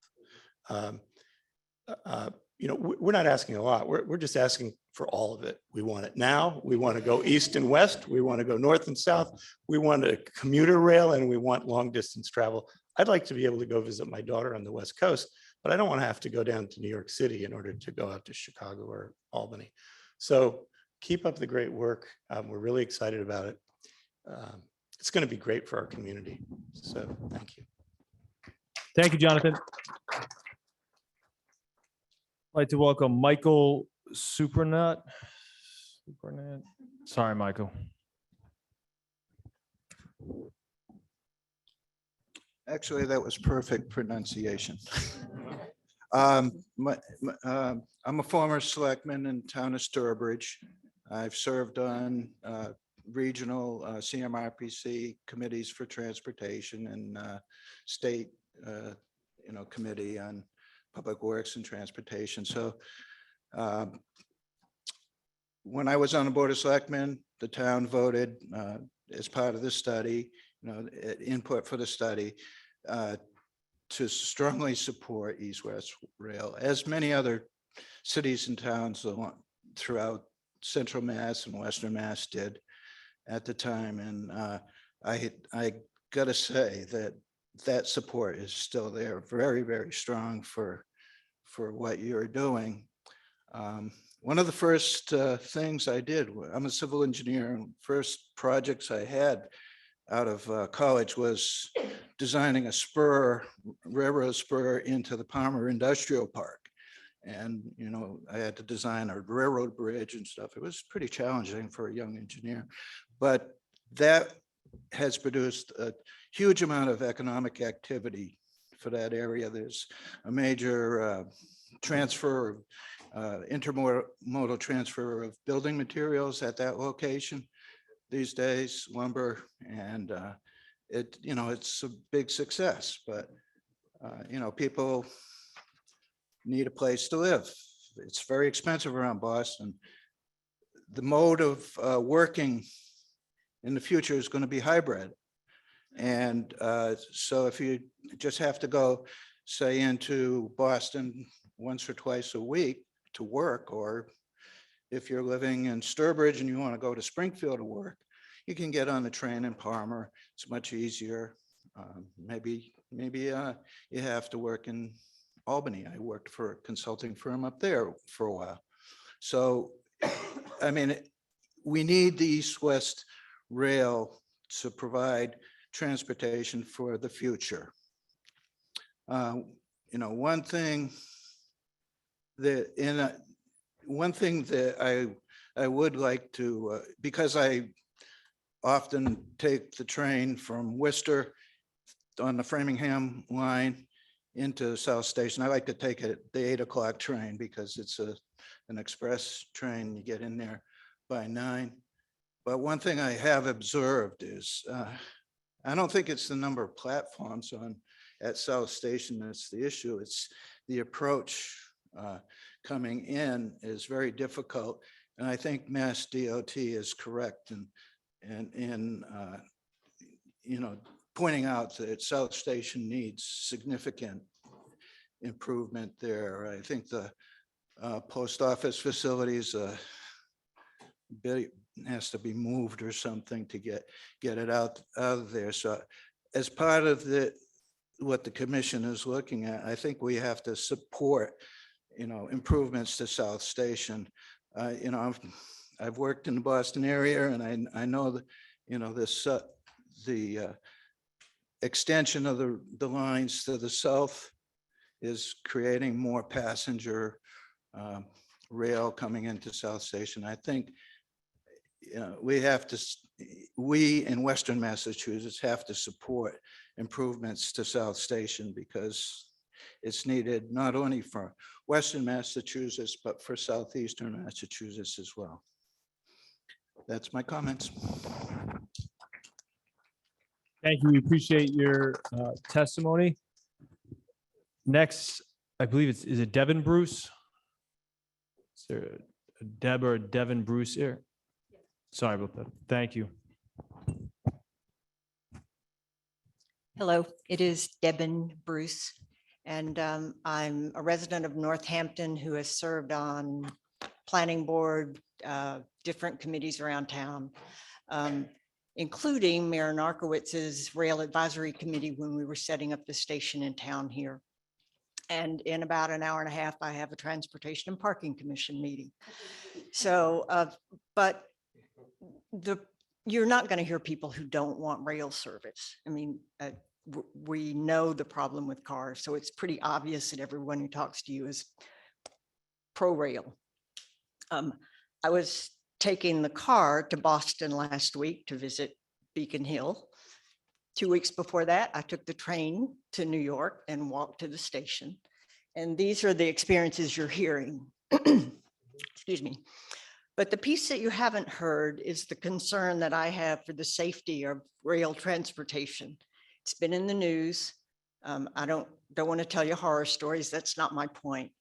We're not asking a lot. We're just asking for all of it. We want it now. We want to go east and west. We want to go north and south. We want a commuter rail, and we want long distance travel. I'd like to be able to go visit my daughter on the West Coast, but I don't want to have to go down to New York City in order to go out to Chicago or Albany. So keep up the great work. We're really excited about it. It's going to be great for our community. So thank you. Thank you, Jonathan. I'd like to welcome Michael Supernut. Sorry, Michael. Actually, that was perfect pronunciation. I'm a former selectman in town of Sturbridge. I've served on regional CMRPC committees for transportation and state committee on public works and transportation. So when I was on the Board of Selectmen, the town voted as part of the study, input for the study, to strongly support East-West Rail, as many other cities and towns throughout Central Mass and Western Mass did at the time. And I gotta say that that support is still there, very, very strong for what you're doing. One of the first things I did, I'm a civil engineer, and first projects I had out of college was designing a spur, railroad spur into the Palmer Industrial Park. And, you know, I had to design a railroad bridge and stuff. It was pretty challenging for a young engineer, but that has produced a huge amount of economic activity for that area. There's a major transfer, intermodal transfer of building materials at that location these days, lumber, and it's a big success. But people need a place to live. It's very expensive around Boston. The mode of working in the future is going to be hybrid. And so if you just have to go, say, into Boston once or twice a week to work, or if you're living in Sturbridge and you want to go to Springfield to work, you can get on the train in Palmer. It's much easier. Maybe you have to work in Albany. I worked for a consulting firm up there for a while. So, I mean, we need the East-West Rail to provide transportation for the future. One thing that I would like to, because I often take the train from Worcester on the Framingham line into South Station. I like to take it the 8 o'clock train because it's an express train. You get in there by 9. But one thing I have observed is I don't think it's the number of platforms at South Station that's the issue. It's the approach coming in is very difficult. And I think Mass DOT is correct in pointing out that South Station needs significant improvement there. I think the post office facilities has to be moved or something to get it out of there. So as part of what the commission is looking at, I think we have to support, improvements to South Station. I've worked in the Boston area, and I know that, the extension of the lines to the south is creating more passenger rail coming into South Station. I think we in Western Massachusetts have to support improvements to South Station because it's needed not only for Western Massachusetts, but for Southeastern Massachusetts as well. That's my comments. Thank you. We appreciate your testimony. Next, I believe is it Devin Bruce? Is there a Deb or a Devin Bruce here? Sorry about that. Thank you. Hello, it is Debin Bruce, and I'm a resident of Northampton who has served on planning board, different committees around town, including Mayor Narkowitz's Rail Advisory Committee when we were setting up the station in town here. And in about an hour and a half, I have a Transportation and Parking Commission meeting. So, but you're not going to hear people who don't want rail service. I mean, we know the problem with cars, so it's pretty obvious that everyone who talks to you is pro-rail. I was taking the car to Boston last week to visit Beacon Hill. 2 weeks before that, I took the train to New York and walked to the station. And these are the experiences you're hearing. Excuse me. But the piece that you haven't heard is the concern that I have for the safety of rail transportation. It's been in the news. I don't want to tell you horror stories. That's not my point.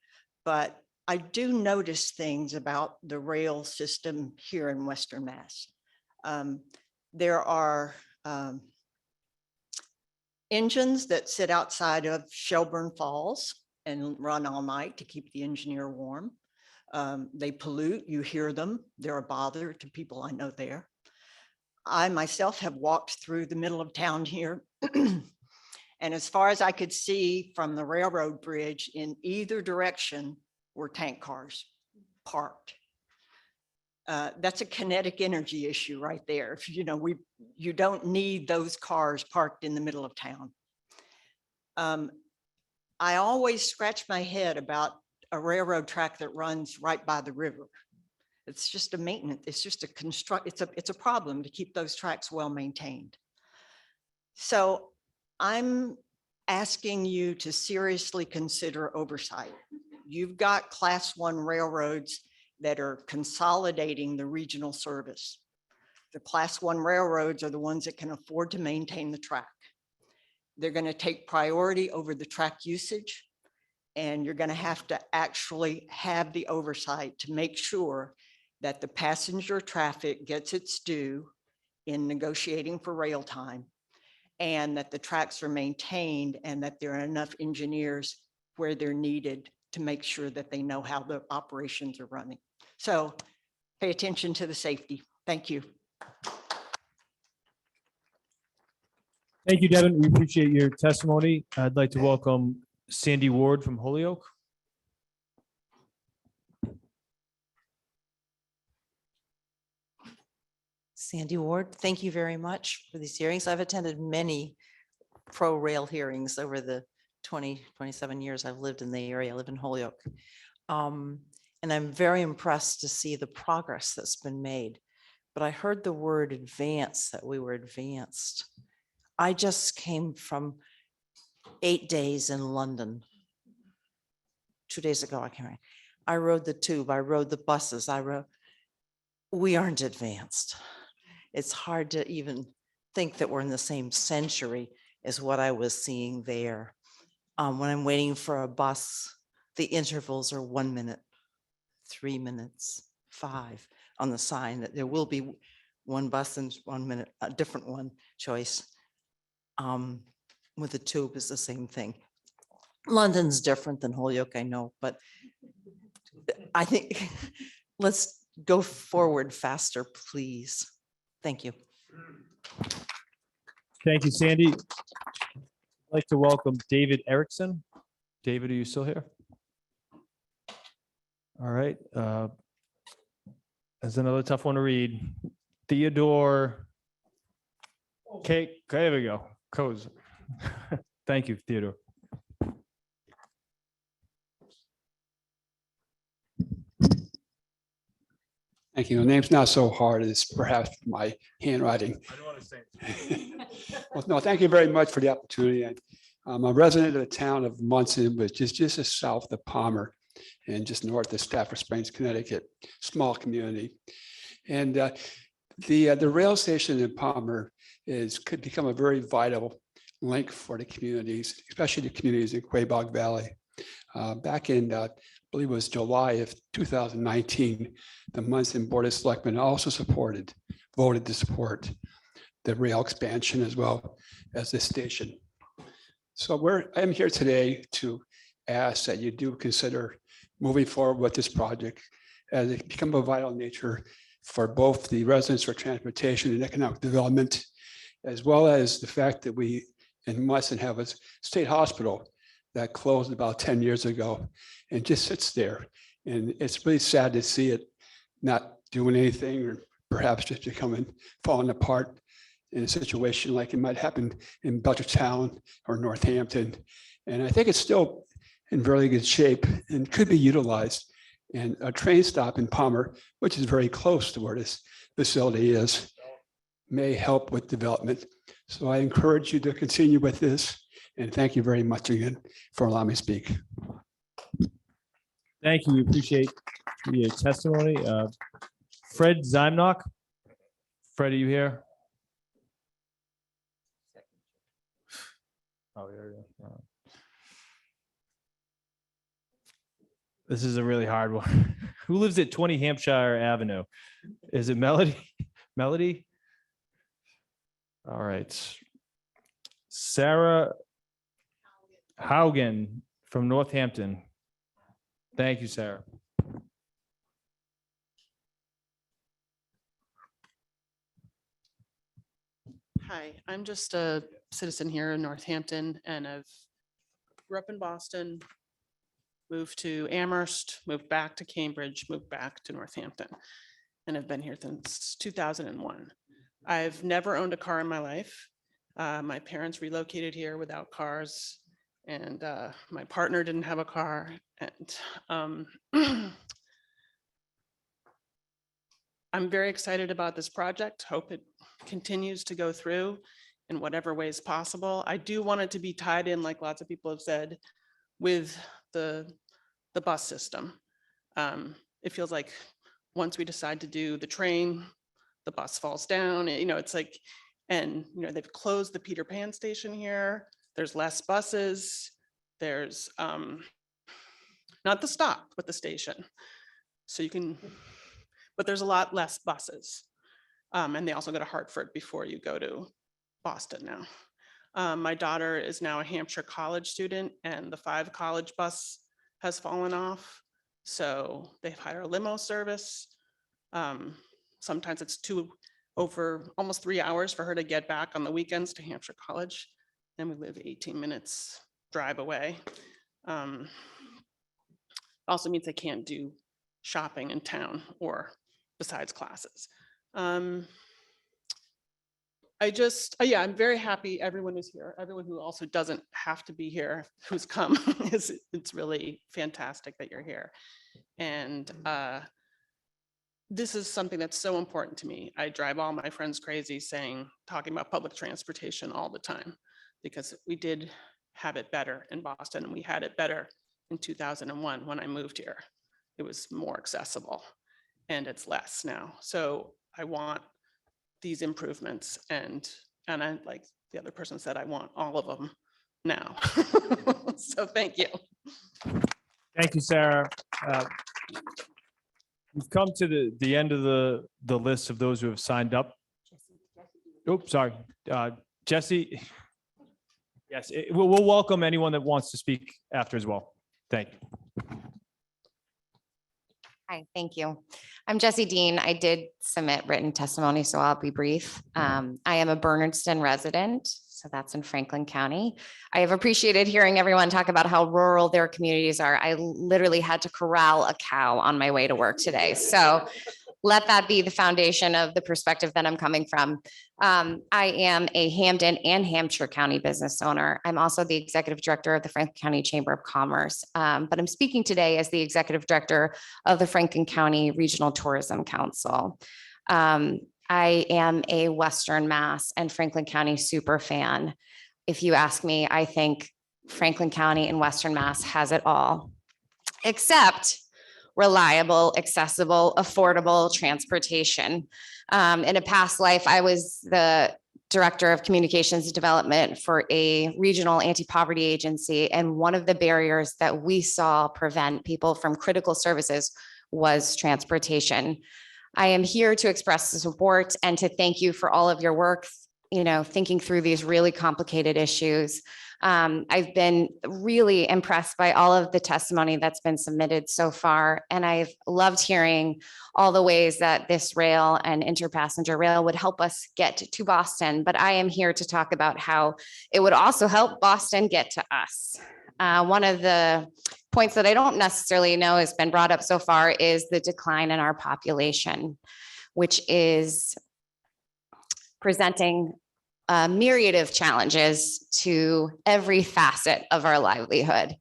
But I do notice things about the rail system here in Western Mass. There are engines that sit outside of Shelburne Falls and run all night to keep the engineer warm. They pollute, you hear them, they're a bother to people I know there. I myself have walked through the middle of town here. And as far as I could see from the railroad bridge in either direction were tank cars parked. That's a kinetic energy issue right there. If you know, you don't need those cars parked in the middle of town. I always scratch my head about a railroad track that runs right by the river. It's just a maintenance, it's just a construct, it's a problem to keep those tracks well maintained. So I'm asking you to seriously consider oversight. You've got Class 1 railroads that are consolidating the regional service. The Class 1 railroads are the ones that can afford to maintain the track. They're going to take priority over the track usage, and you're going to have to actually have the oversight to make sure that the passenger traffic gets its due in negotiating for rail time, and that the tracks are maintained, and that there are enough engineers where they're needed to make sure that they know how the operations are running. So pay attention to the safety. Thank you. Thank you, Devin. We appreciate your testimony. I'd like to welcome Sandy Ward from Holyoke. Sandy Ward, thank you very much for these hearings. I've attended many pro-rail hearings over the 27 years I've lived in the area. I live in Holyoke. And I'm very impressed to see the progress that's been made. But I heard the word advance, that we were advanced. I just came from 8 days in London. 2 days ago, I came in. I rode the tube, I rode the buses, we aren't advanced. It's hard to even think that we're in the same century as what I was seeing there. When I'm waiting for a bus, the intervals are 1 minute, 3 minutes, 5 on the sign that there will be one bus in 1 minute, a different one choice. With the tube is the same thing. London's different than Holyoke, I know, but I think let's go forward faster, please. Thank you. Thank you, Sandy. I'd like to welcome David Erickson. David, are you still here? All right. That's another tough one to read. Theodore. Okay, there we go. Coes. Thank you, Theodore. Thank you. The name's not so hard as perhaps my handwriting. I don't want to say. Well, no, thank you very much for the opportunity. I'm a resident of the town of Munson, which is just as south of Palmer and just north of Stafford Springs, Connecticut, small community. And the rail station in Palmer could become a very vital link for the communities, especially the communities in Quabog Valley. Back in, I believe it was July of 2019, the Munson Board of Selectmen also voted to support the rail expansion as well as this station. So I'm here today to ask that you do consider moving forward with this project as it become a vital nature for both the residents for transportation and economic development, as well as the fact that we in Munson have a state hospital that closed about 10 years ago and just sits there. And it's really sad to see it not doing anything, or perhaps just becoming, falling apart in a situation like it might happen in Belchertown or Northampton. And I think it's still in very good shape and could be utilized. And a train stop in Palmer, which is very close to where this facility is, may help with development. So I encourage you to continue with this. And thank you very much again for allowing me to speak. Thank you. We appreciate your testimony. Fred Zymnock. Fred, are you here? Oh, there you go. This is a really hard one. Who lives at 20 Hampshire Avenue? Is it Melody? Melody? All right. Sarah Haugen from Northampton. Thank you, Sarah. Hi, I'm just a citizen here in Northampton and I've grew up in Boston, moved to Amherst, moved back to Cambridge, moved back to Northampton, and I've been here since 2001. I've never owned a car in my life. My parents relocated here without cars, and my partner didn't have a car. And I'm very excited about this project. Hope it continues to go through in whatever ways possible. I do want it to be tied in, like lots of people have said, with the bus system. It feels like once we decide to do the train, the bus falls down. It's like, and they've closed the Peter Pan station here. There's less buses. There's not the stop, but the station. So you can, but there's a lot less buses. And they also go to Hartford before you go to Boston now. My daughter is now a Hampshire college student and the 5 college bus has fallen off. So they've hired a limo service. Sometimes it's over almost 3 hours for her to get back on the weekends to Hampshire College. And we live 18 minutes drive away. Also means they can't do shopping in town or besides classes. I'm very happy everyone is here. Everyone who also doesn't have to be here, who's come, it's really fantastic that you're here. And this is something that's so important to me. I drive all my friends crazy talking about public transportation all the time, because we did have it better in Boston and we had it better in 2001 when I moved here. It was more accessible and it's less now. So I want these improvements and I, like the other person said, I want all of them now. So thank you. Thank you, Sarah. We've come to the end of the list of those who have signed up. Oops, sorry. Jesse. Yes, we'll welcome anyone that wants to speak after as well. Thank you. Hi, thank you. I'm Jessie Dean. I did submit written testimony, so I'll be brief. I am a Bernardston resident, so that's in Franklin County. I have appreciated hearing everyone talk about how rural their communities are. I literally had to corral a cow on my way to work today. So let that be the foundation of the perspective that I'm coming from. I am a Hampden and Hampshire County business owner. I'm also the executive director of the Franklin County Chamber of Commerce, but I'm speaking today as the executive director of the Franklin County Regional Tourism Council. I am a Western Mass and Franklin County super fan. If you ask me, I think Franklin County and Western Mass has it all, except reliable, accessible, affordable transportation. In a past life, I was the director of communications development for a regional anti-poverty agency. And one of the barriers that we saw prevent people from critical services was transportation. I am here to express the support and to thank you for all of your work, thinking through these really complicated issues. I've been really impressed by all of the testimony that's been submitted so far. And I've loved hearing all the ways that this rail and interpassenger rail would help us get to Boston. But I am here to talk about how it would also help Boston get to us. One of the points that I don't necessarily know has been brought up so far is the decline in our population, which is presenting a myriad of challenges to every facet of our livelihood.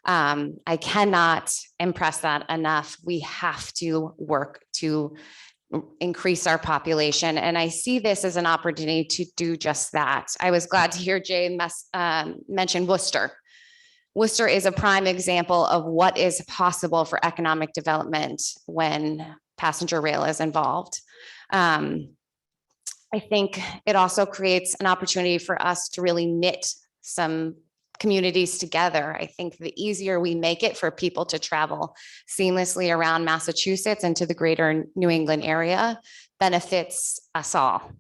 I cannot impress that enough. We have to work to increase our population. And I see this as an opportunity to do just that. I was glad to hear Jay mention Worcester. Worcester is a prime example of what is possible for economic development when passenger rail is involved. I think it also creates an opportunity for us to really knit some communities together. I think the easier we make it for people to travel seamlessly around Massachusetts and to the greater New England area benefits us all.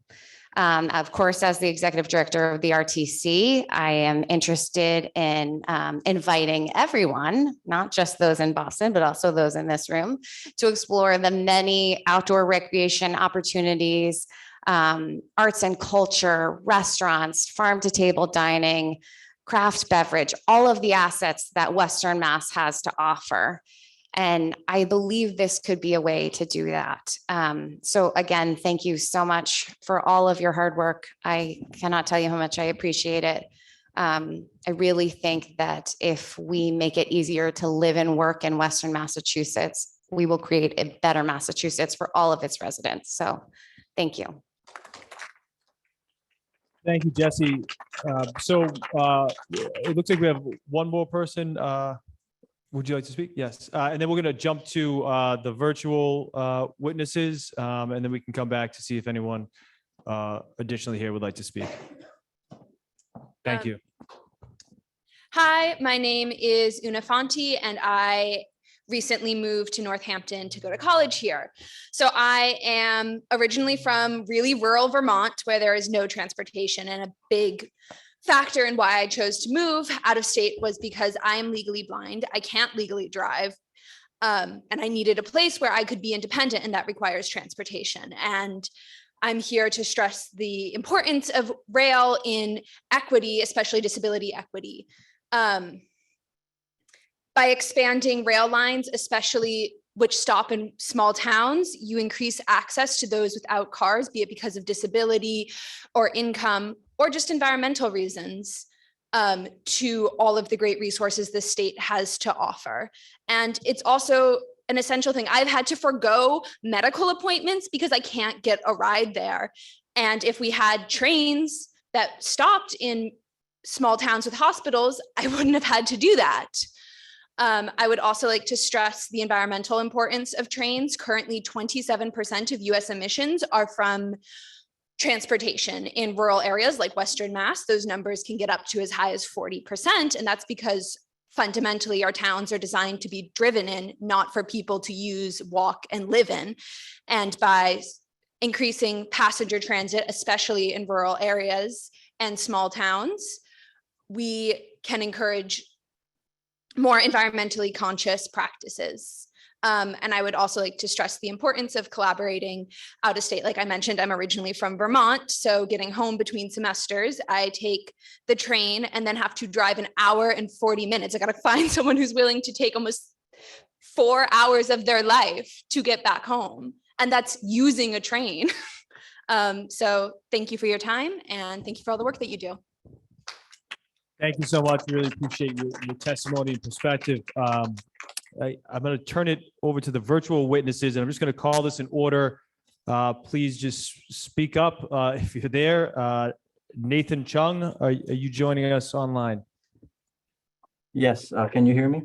Of course, as the executive director of the RTC, I am interested in inviting everyone, not just those in Boston, but also those in this room, to explore the many outdoor recreation opportunities arts and culture, restaurants, farm to table dining, craft beverage, all of the assets that Western Mass has to offer. And I believe this could be a way to do that. So again, thank you so much for all of your hard work. I cannot tell you how much I appreciate it. I really think that if we make it easier to live and work in Western Massachusetts, we will create a better Massachusetts for all of its residents. So thank you. Thank you, Jesse. It looks like we have one more person. Would you like to speak? Yes. And then we're going to jump to the virtual witnesses, and then we can come back to see if anyone additionally here would like to speak. Thank you. Hi, my name is Una Fonti, and I recently moved to Northampton to go to college here. So I am originally from really rural Vermont, where there is no transportation, and a big factor in why I chose to move out of state was because I am legally blind. I can't legally drive. And I needed a place where I could be independent, and that requires transportation. And I'm here to stress the importance of rail in equity, especially disability equity. By expanding rail lines, especially which stop in small towns, you increase access to those without cars, be it because of disability or income or just environmental reasons, to all of the great resources the state has to offer. And it's also an essential thing. I've had to forego medical appointments because I can't get a ride there. And if we had trains that stopped in small towns with hospitals, I wouldn't have had to do that. I would also like to stress the environmental importance of trains. Currently, 27% of US emissions are from transportation. In rural areas like Western Mass, those numbers can get up to as high as 40%. And that's because fundamentally our towns are designed to be driven in, not for people to use, walk, and live in. And by increasing passenger transit, especially in rural areas and small towns, we can encourage more environmentally conscious practices. And I would also like to stress the importance of collaborating out of state. Like I mentioned, I'm originally from Vermont, so getting home between semesters, I take the train and then have to drive an hour and 40 minutes. I got to find someone who's willing to take almost 4 hours of their life to get back home. And that's using a train. So thank you for your time, and thank you for all the work that you do. Thank you so much. We really appreciate your testimony and perspective. I'm going to turn it over to the virtual witnesses, and I'm just going to call this in order. Please just speak up if you're there. Nathan Chung, are you joining us online? Yes. Can you hear me?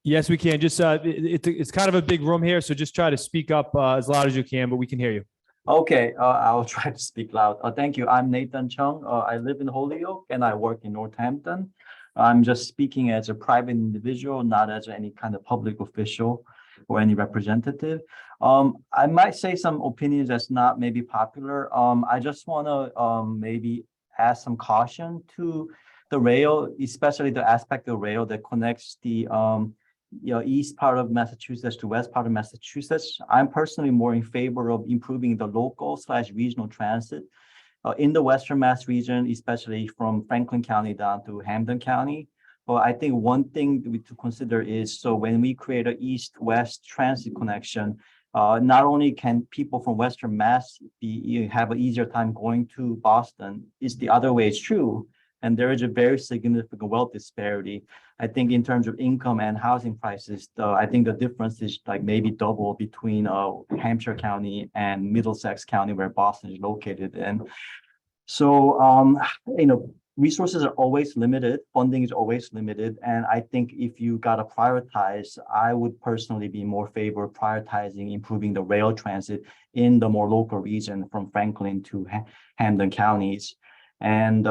Yes, we can. Just it's kind of a big room here, so just try to speak up as loud as you can, but we can hear you. Okay, I'll try to speak loud. Thank you. I'm Nathan Chung. I live in Holyoke and I work in Northampton. I'm just speaking as a private individual, not as any kind of public official or any representative. I might say some opinions that's not maybe popular. I just want to maybe add some caution to the rail, especially the aspect of rail that connects the east part of Massachusetts to west part of Massachusetts. I'm personally more in favor of improving the local/regional transit in the Western Mass region, especially from Franklin County down to Hampden County. But I think one thing to consider is, so when we create an east-west transit connection, not only can people from Western Mass have an easier time going to Boston, it's the other way is true. And there is a very significant wealth disparity. I think in terms of income and housing prices, I think the difference is like maybe double between Hampshire County and Middlesex County, where Boston is located. And so, resources are always limited, funding is always limited. And I think if you got to prioritize, I would personally be more favor of prioritizing improving the rail transit in the more local region from Franklin to Hampden counties. And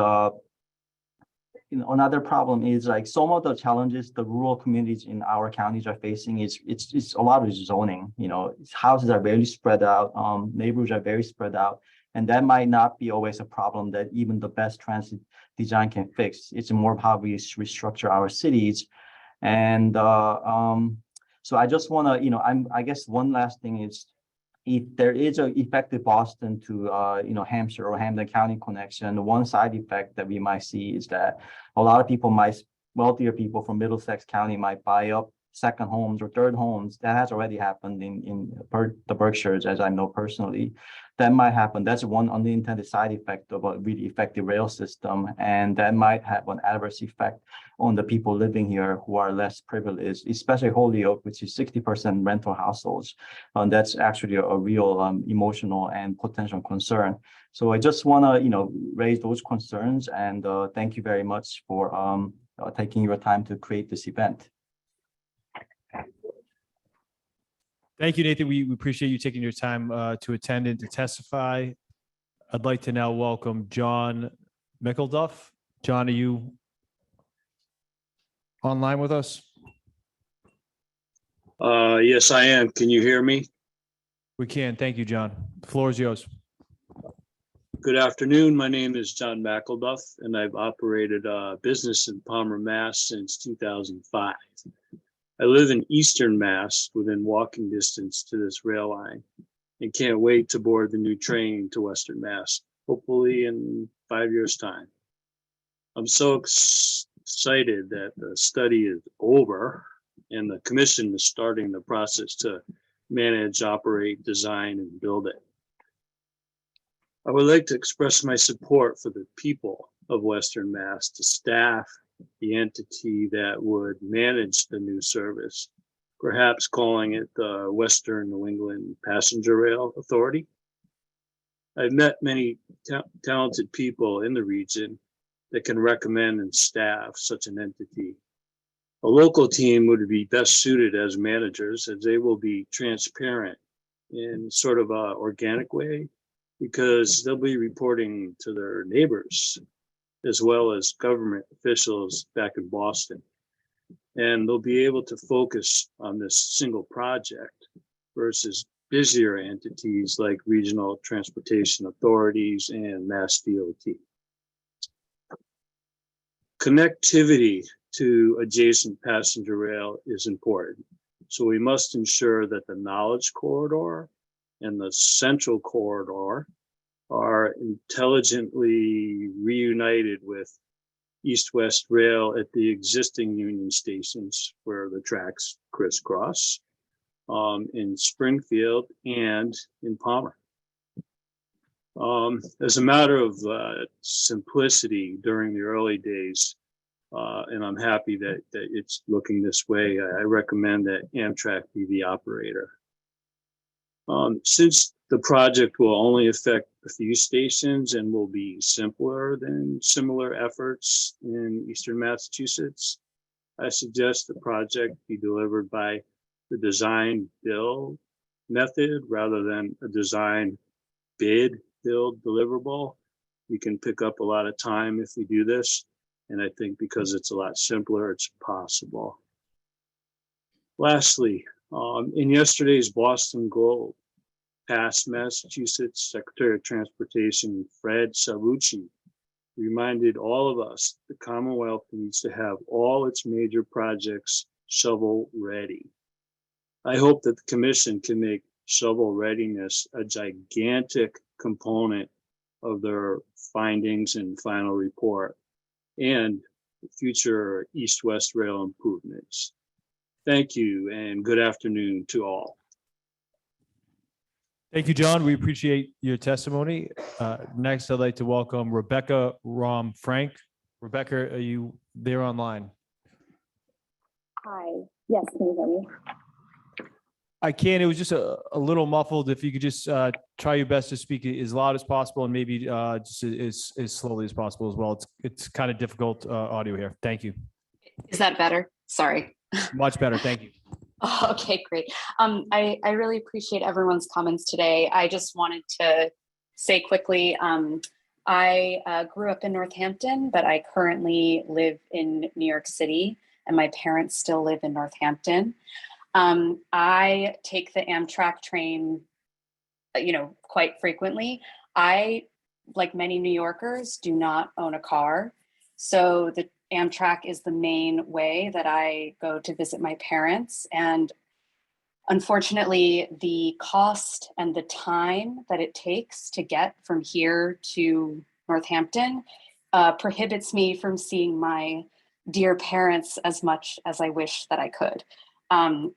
another problem is like some of the challenges the rural communities in our counties are facing is it's a lot of zoning. Houses are very spread out, neighborhoods are very spread out, and that might not be always a problem that even the best transit design can fix. It's more of how we restructure our cities. And so I just want to, I guess one last thing is there is an effective Boston to Hampshire or Hampden County connection. The one side effect that we might see is that a lot of people wealthier people from Middlesex County might buy up second homes or third homes. That has already happened in the Berkshires, as I know personally. That might happen. That's one unintended side effect of a really effective rail system, and that might have an adverse effect on the people living here who are less privileged, especially Holyoke, which is 60% rental households. That's actually a real emotional and potential concern. So I just want to, raise those concerns, and thank you very much for taking your time to create this event. Thank you, Nathan. We appreciate you taking your time to attend and to testify. I'd like to now welcome John Mickelduff. John, are you online with us? Yes, I am. Can you hear me? We can. Thank you, John. The floor is yours. Good afternoon. My name is John McElduff, and I've operated a business in Palmer, Mass. Since 2005. I live in Eastern Mass, within walking distance to this rail line, and can't wait to board the new train to Western Mass, hopefully in 5 years' time. I'm so excited that the study is over and the commission is starting the process to manage, operate, design, and build it. I would like to express my support for the people of Western Mass, to staff, the entity that would manage the new service, perhaps calling it the Western New England Passenger Rail Authority. I've met many talented people in the region that can recommend and staff such an entity. A local team would be best suited as managers, as they will be transparent in sort of a organic way, because they'll be reporting to their neighbors as well as government officials back in Boston. And they'll be able to focus on this single project versus busier entities like regional transportation authorities and Mass DOT. Connectivity to adjacent passenger rail is important. So we must ensure that the Knowledge Corridor and the Central Corridor are intelligently reunited with East-West Rail at the existing Union stations where the tracks crisscross, in Springfield and in Palmer. As a matter of simplicity during the early days, and I'm happy that it's looking this way, I recommend that Amtrak be the operator. Since the project will only affect a few stations and will be simpler than similar efforts in Eastern Massachusetts, I suggest the project be delivered by the design build method rather than a design bid build deliverable. We can pick up a lot of time if we do this. And I think because it's a lot simpler, it's possible. Lastly, in yesterday's Boston Globe, past Massachusetts Secretary of Transportation Fred Salvucci reminded all of us the Commonwealth needs to have all its major projects shovel ready. I hope that the commission can make shovel readiness a gigantic component of their findings and final report and future east-west rail improvements. Thank you and good afternoon to all. Thank you, John. We appreciate your testimony. Next, I'd like to welcome Rebecca Frank. Rebecca, are you there online? Hi. Yes, can you hear me? I can. It was just a little muffled. If you could just try your best to speak as loud as possible and maybe just as slowly as possible as well. It's kind of difficult audio here. Thank you. Is that better? Sorry. Much better. Thank you. Oh, okay, great. I really appreciate everyone's comments today. I just wanted to say quickly, I grew up in Northampton, but I currently live in New York City, and my parents still live in Northampton. I take the Amtrak train, quite frequently. I, like many New Yorkers, do not own a car. So the Amtrak is the main way that I go to visit my parents. And Unfortunately, the cost and the time that it takes to get from here to Northampton prohibits me from seeing my dear parents as much as I wish that I could.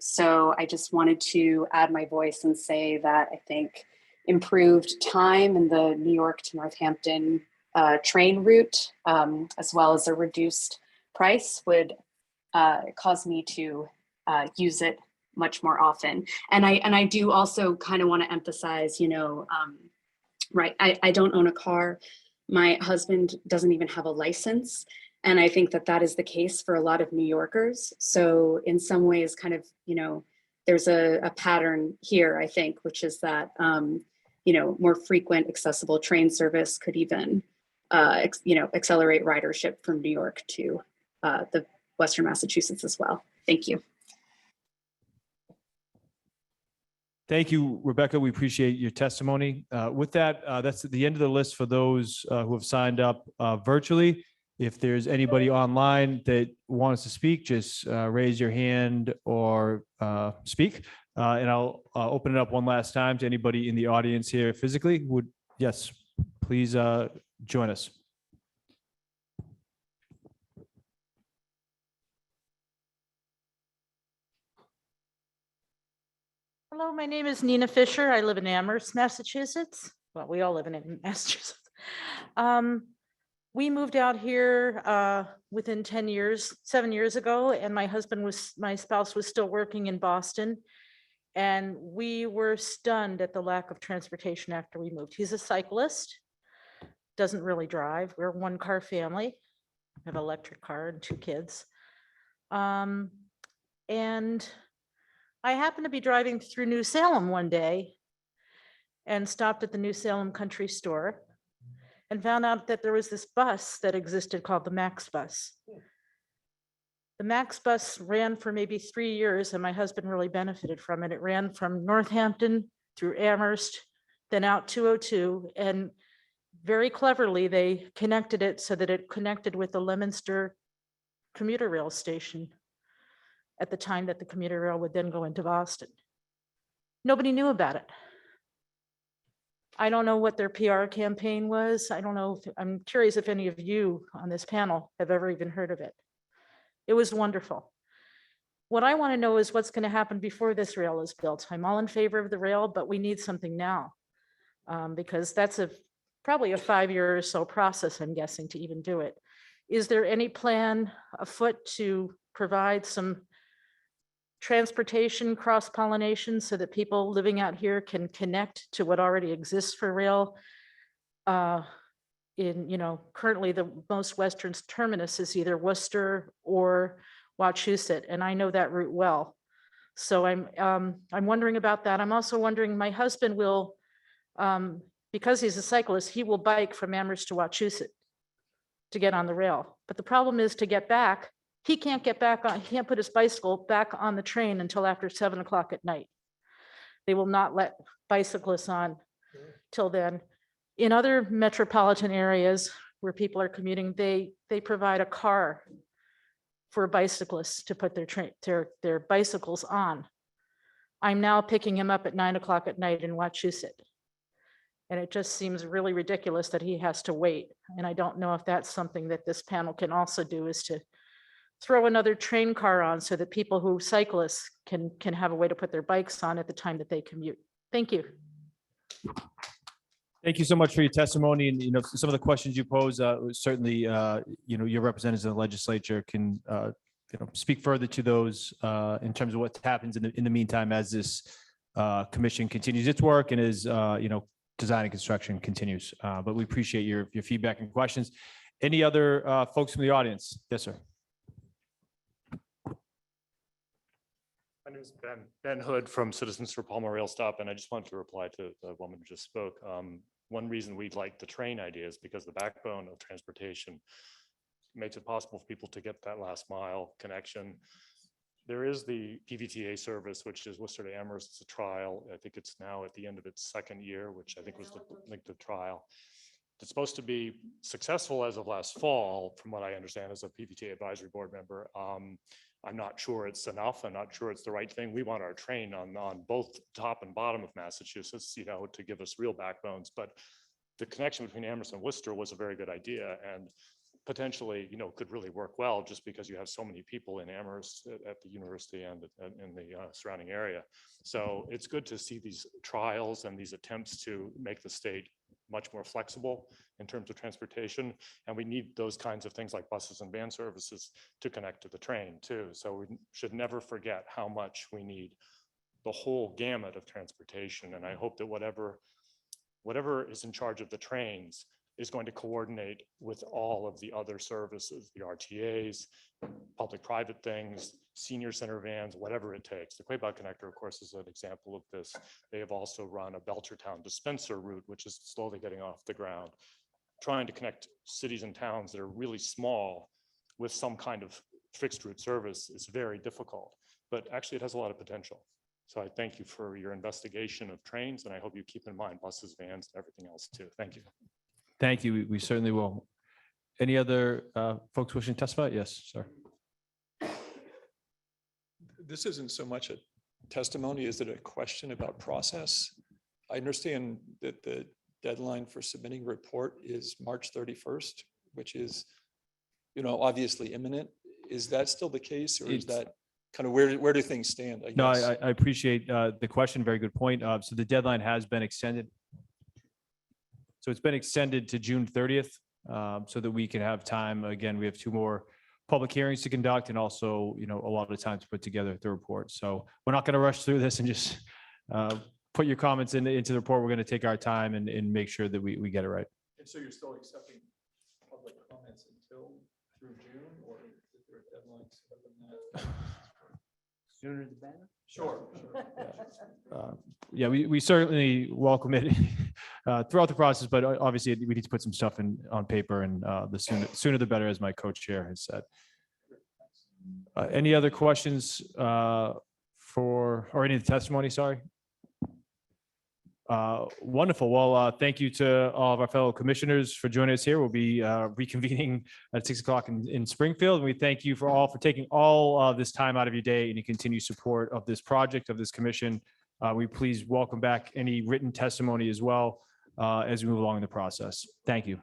So I just wanted to add my voice and say that I think improved time in the New York to Northampton train route, as well as a reduced price, would cause me to use it much more often. And I do also kind of want to emphasize, right, I don't own a car. My husband doesn't even have a license. And I think that that is the case for a lot of New Yorkers. So in some ways, kind of, there's a pattern here, I think, which is that, more frequent accessible train service could even, accelerate ridership from New York to the Western Massachusetts as well. Thank you. Thank you, Rebecca. We appreciate your testimony. With that, that's the end of the list for those who have signed up virtually. If there's anybody online that wants to speak, just raise your hand or speak. And I'll open it up one last time to anybody in the audience here physically. Yes, please join us. Hello, my name is Nina Fisher. I live in Amherst, Massachusetts. Well, we all live in Massachusetts. We moved out here within 7 years ago, and my spouse was still working in Boston. And we were stunned at the lack of transportation after we moved. He's a cyclist, doesn't really drive. We're a one-car family. I have an electric car and 2 kids. And I happened to be driving through New Salem one day and stopped at the New Salem Country Store and found out that there was this bus that existed called the Max Bus. The Max Bus ran for maybe 3 years, and my husband really benefited from it. It ran from Northampton through Amherst, then out 202, and very cleverly, they connected it so that it connected with the Leominster commuter rail station at the time that the commuter rail would then go into Boston. Nobody knew about it. I don't know what their PR campaign was. I don't know I'm curious if any of you on this panel have ever even heard of it. It was wonderful. What I want to know is what's going to happen before this rail is built. I'm all in favor of the rail, but we need something now because that's probably a 5-year or so process, I'm guessing, to even do it. Is there any plan afoot to provide some transportation cross-pollination so that people living out here can connect to what already exists for rail? Currently the most western terminus is either Worcester or Wachusett, and I know that route well. So I'm wondering about that. I'm also wondering, my husband will, because he's a cyclist, he will bike from Amherst to Wachusett to get on the rail. But the problem is to get back, he can't get back on, he can't put his bicycle back on the train until after 7 o'clock at night. They will not let bicyclists on till then. In other metropolitan areas where people are commuting, they provide a car for bicyclists to put their bicycles on. I'm now picking him up at 9 o'clock at night in Wachusett. And it just seems really ridiculous that he has to wait. And I don't know if that's something that this panel can also do, is to throw another train car on so that people who cyclists can have a way to put their bikes on at the time that they commute. Thank you. Thank you so much for your testimony, and some of the questions you pose. Certainly, your representatives in the legislature can speak further to those in terms of what happens in the meantime as this commission continues its work and as design and construction continues. But we appreciate your feedback and questions. Any other folks from the audience? Yes, sir. My name is Ben Hood from Citizens for Palmer Rail Stop, and I just wanted to reply to the woman who just spoke. One reason we like the train idea is because the backbone of transportation makes it possible for people to get that last mile connection. There is the PVTA service, which is Worcester to Amherst. It's a trial. I think it's now at the end of its 2nd year, which I think was the trial. It's supposed to be successful as of last fall, from what I understand as a PVTA advisory board member. I'm not sure it's enough. I'm not sure it's the right thing. We want our train on both top and bottom of Massachusetts, to give us real backbones. But the connection between Amherst and Worcester was a very good idea, and potentially, could really work well just because you have so many people in Amherst at the university and in the surrounding area. So it's good to see these trials and these attempts to make the state much more flexible in terms of transportation. And we need those kinds of things like buses and van services to connect to the train too. So we should never forget how much we need the whole gamut of transportation. And I hope that whatever is in charge of the trains is going to coordinate with all of the other services, the RTAs, public-private things, senior center vans, whatever it takes. The Quabog Connector, of course, is an example of this. They have also run a Belchertown dispenser route, which is slowly getting off the ground. Trying to connect cities and towns that are really small with some kind of fixed route service is very difficult, but actually it has a lot of potential. So I thank you for your investigation of trains, and I hope you keep in mind buses, vans, and everything else too. Thank you. Thank you. We certainly will. Any other folks wishing to testify? Yes, sir. This isn't so much a testimony, is it a question about process? I understand that the deadline for submitting a report is March 31st, which is, obviously imminent. Is that still the case, or is that kind of where do things stand? I No, guess. I appreciate the question. Very good point. So the deadline has been extended. So it's been extended to June 30th so that we can have time. Again, we have 2 more public hearings to conduct and also, a lot of time to put together the report. So we're not going to rush through this and just put your comments into the report. We're going to take our time and make sure that we get it right. And so you're still accepting public comments until through June, or is there a deadline sooner than that? Sooner the better. Sure. Yeah, we certainly welcome it throughout the process, but obviously we need to put some stuff on paper, and the sooner the better, as my co-chair has said. Any other questions or any of the testimony? Sorry. Wonderful. Well, thank you to all of our fellow commissioners for joining us here. We'll be reconvening at 6 o'clock in Springfield. And we thank you for taking all this time out of your day and your continued support of this project, of this commission. We please welcome back any written testimony as well as we move along in the process. Thank you.